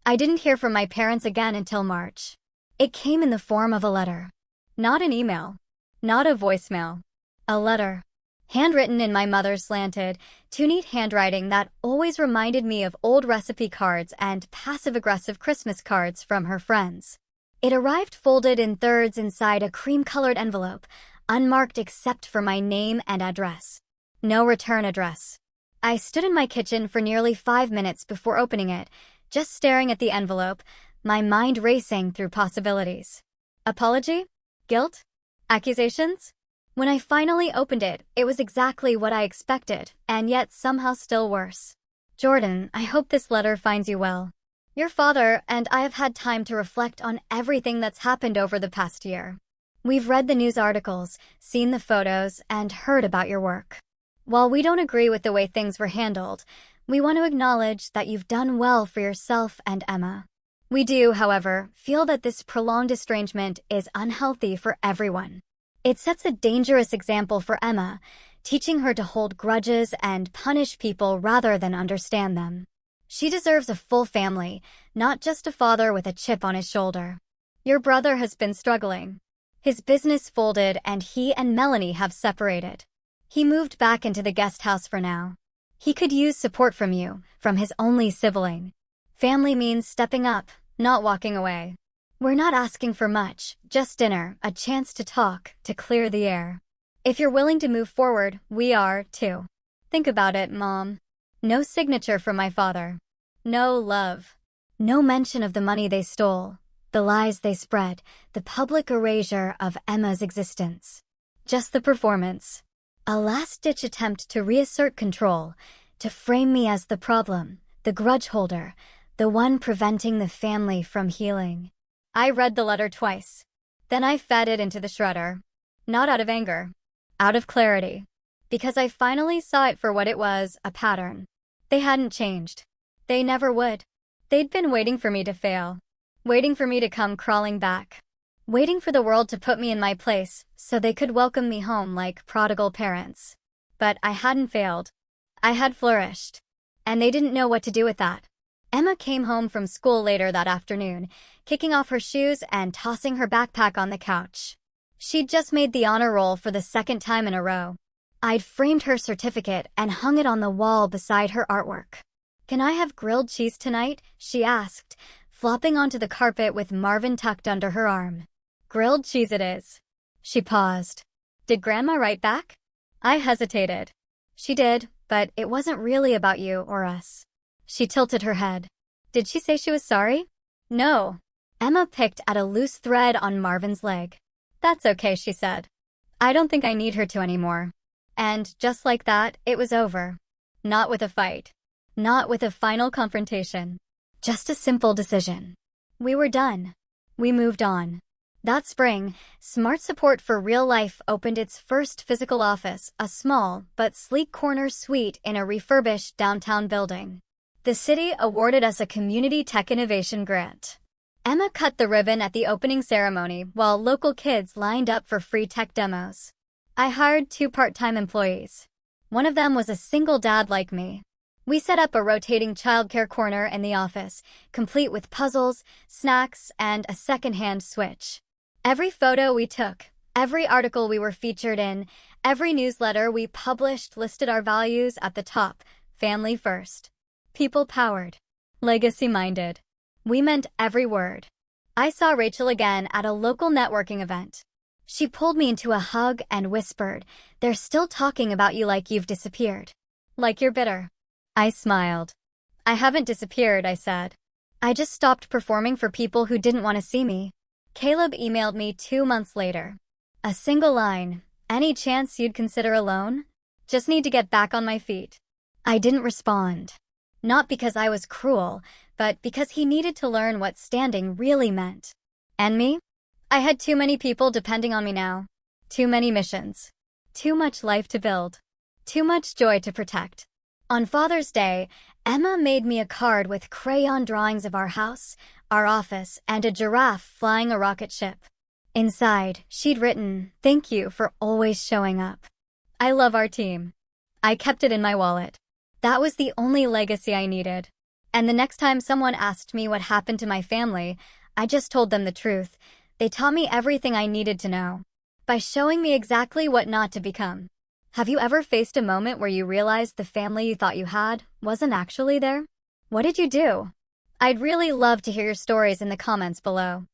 I didn't hear from my parents again until March. It came in the form of a letter. Not an email. Not a voicemail. A letter. Handwritten in my mother's slanted, too neat handwriting that always reminded me of old recipe cards and passive-aggressive Christmas cards from her friends. It arrived folded in thirds inside a cream-colored envelope, unmarked except for my name and address. No return address. I stood in my kitchen for nearly 5 minutes before opening it, just staring at the envelope, my mind racing through possibilities. Apology? Guilt? Accusations? When I finally opened it, it was exactly what I expected, and yet somehow still worse. Jordan, I hope this letter finds you well. Your father and I have had time to reflect on everything that's happened over the past year. We've read the news articles, seen the photos, and heard about your work. While we don't agree with the way things were handled, we want to acknowledge that you've done well for yourself and Emma. We do, however, feel that this prolonged estrangement is unhealthy for everyone. It sets a dangerous example for Emma, teaching her to hold grudges and punish people rather than understand them. She deserves a full family, not just a father with a chip on his shoulder. Your brother has been struggling. His business folded and he and Melanie have separated. He moved back into the guest house for now. He could use support from you, from his only sibling. Family means stepping up, not walking away. We're not asking for much, just dinner, a chance to talk, to clear the air. If you're willing to move forward, we are, too. Think about it, Mom. No signature from my father. No love. No mention of the money they stole, the lies they spread, the public erasure of Emma's existence. Just the performance. A last-ditch attempt to reassert control, to frame me as the problem, the grudge holder, the one preventing the family from healing. I read the letter twice. Then I fed it into the shredder. Not out of anger. Out of clarity. Because I finally saw it for what it was, a pattern. They hadn't changed. They never would. They'd been waiting for me to fail. Waiting for me to come crawling back. Waiting for the world to put me in my place so they could welcome me home like prodigal parents. But I hadn't failed. I had flourished. And they didn't know what to do with that. Emma came home from school later that afternoon, kicking off her shoes and tossing her backpack on the couch. She'd just made the honor roll for the 2nd time in a row. I'd framed her certificate and hung it on the wall beside her artwork. "Can I have grilled cheese tonight?" she asked, flopping onto the carpet with Marvin tucked under her arm. "Grilled cheese it is." She paused. "Did Grandma write back?" I hesitated. She did, but it wasn't really about you or us. She tilted her head. "Did she say she was sorry?" "No." Emma picked at a loose thread on Marvin's leg. "That's okay," she said. "I don't think I need her to anymore." And just like that, it was over. Not with a fight. Not with a final confrontation. Just a simple decision. We were done. We moved on. That spring, Smart Support for Real Life opened its first physical office, a small but sleek corner suite in a refurbished downtown building. The city awarded us a Community Tech Innovation Grant. Emma cut the ribbon at the opening ceremony while local kids lined up for free tech demos. I hired 2 part-time employees. One of them was a single dad like me. We set up a rotating childcare corner in the office, complete with puzzles, snacks, and a second-hand switch. Every photo we took, every article we were featured in, every newsletter we published listed our values at the top: family first, people-powered, legacy-minded. We meant every word. I saw Rachel again at a local networking event. She pulled me into a hug and whispered, "They're still talking about you like you've disappeared. Like you're bitter." I smiled. "I haven't disappeared," I said. "I just stopped performing for people who didn't want to see me." Caleb emailed me 2 months later. A single line: "Any chance you'd consider a loan? Just need to get back on my feet." I didn't respond. Not because I was cruel, but because he needed to learn what standing really meant. And me? I had too many people depending on me now. Too many missions. Too much life to build. Too much joy to protect. On Father's Day, Emma made me a card with crayon drawings of our house, our office, and a giraffe flying a rocket ship. Inside, she'd written, "Thank you for always showing up. I love our team." I kept it in my wallet. That was the only legacy I needed. And the next time someone asked me what happened to my family, I just told them the truth. They taught me everything I needed to know, by showing me exactly what not to become. Have you ever faced a moment where you realized the family you thought you had wasn't actually there? What did you do? I'd really love to hear your stories in the comments below.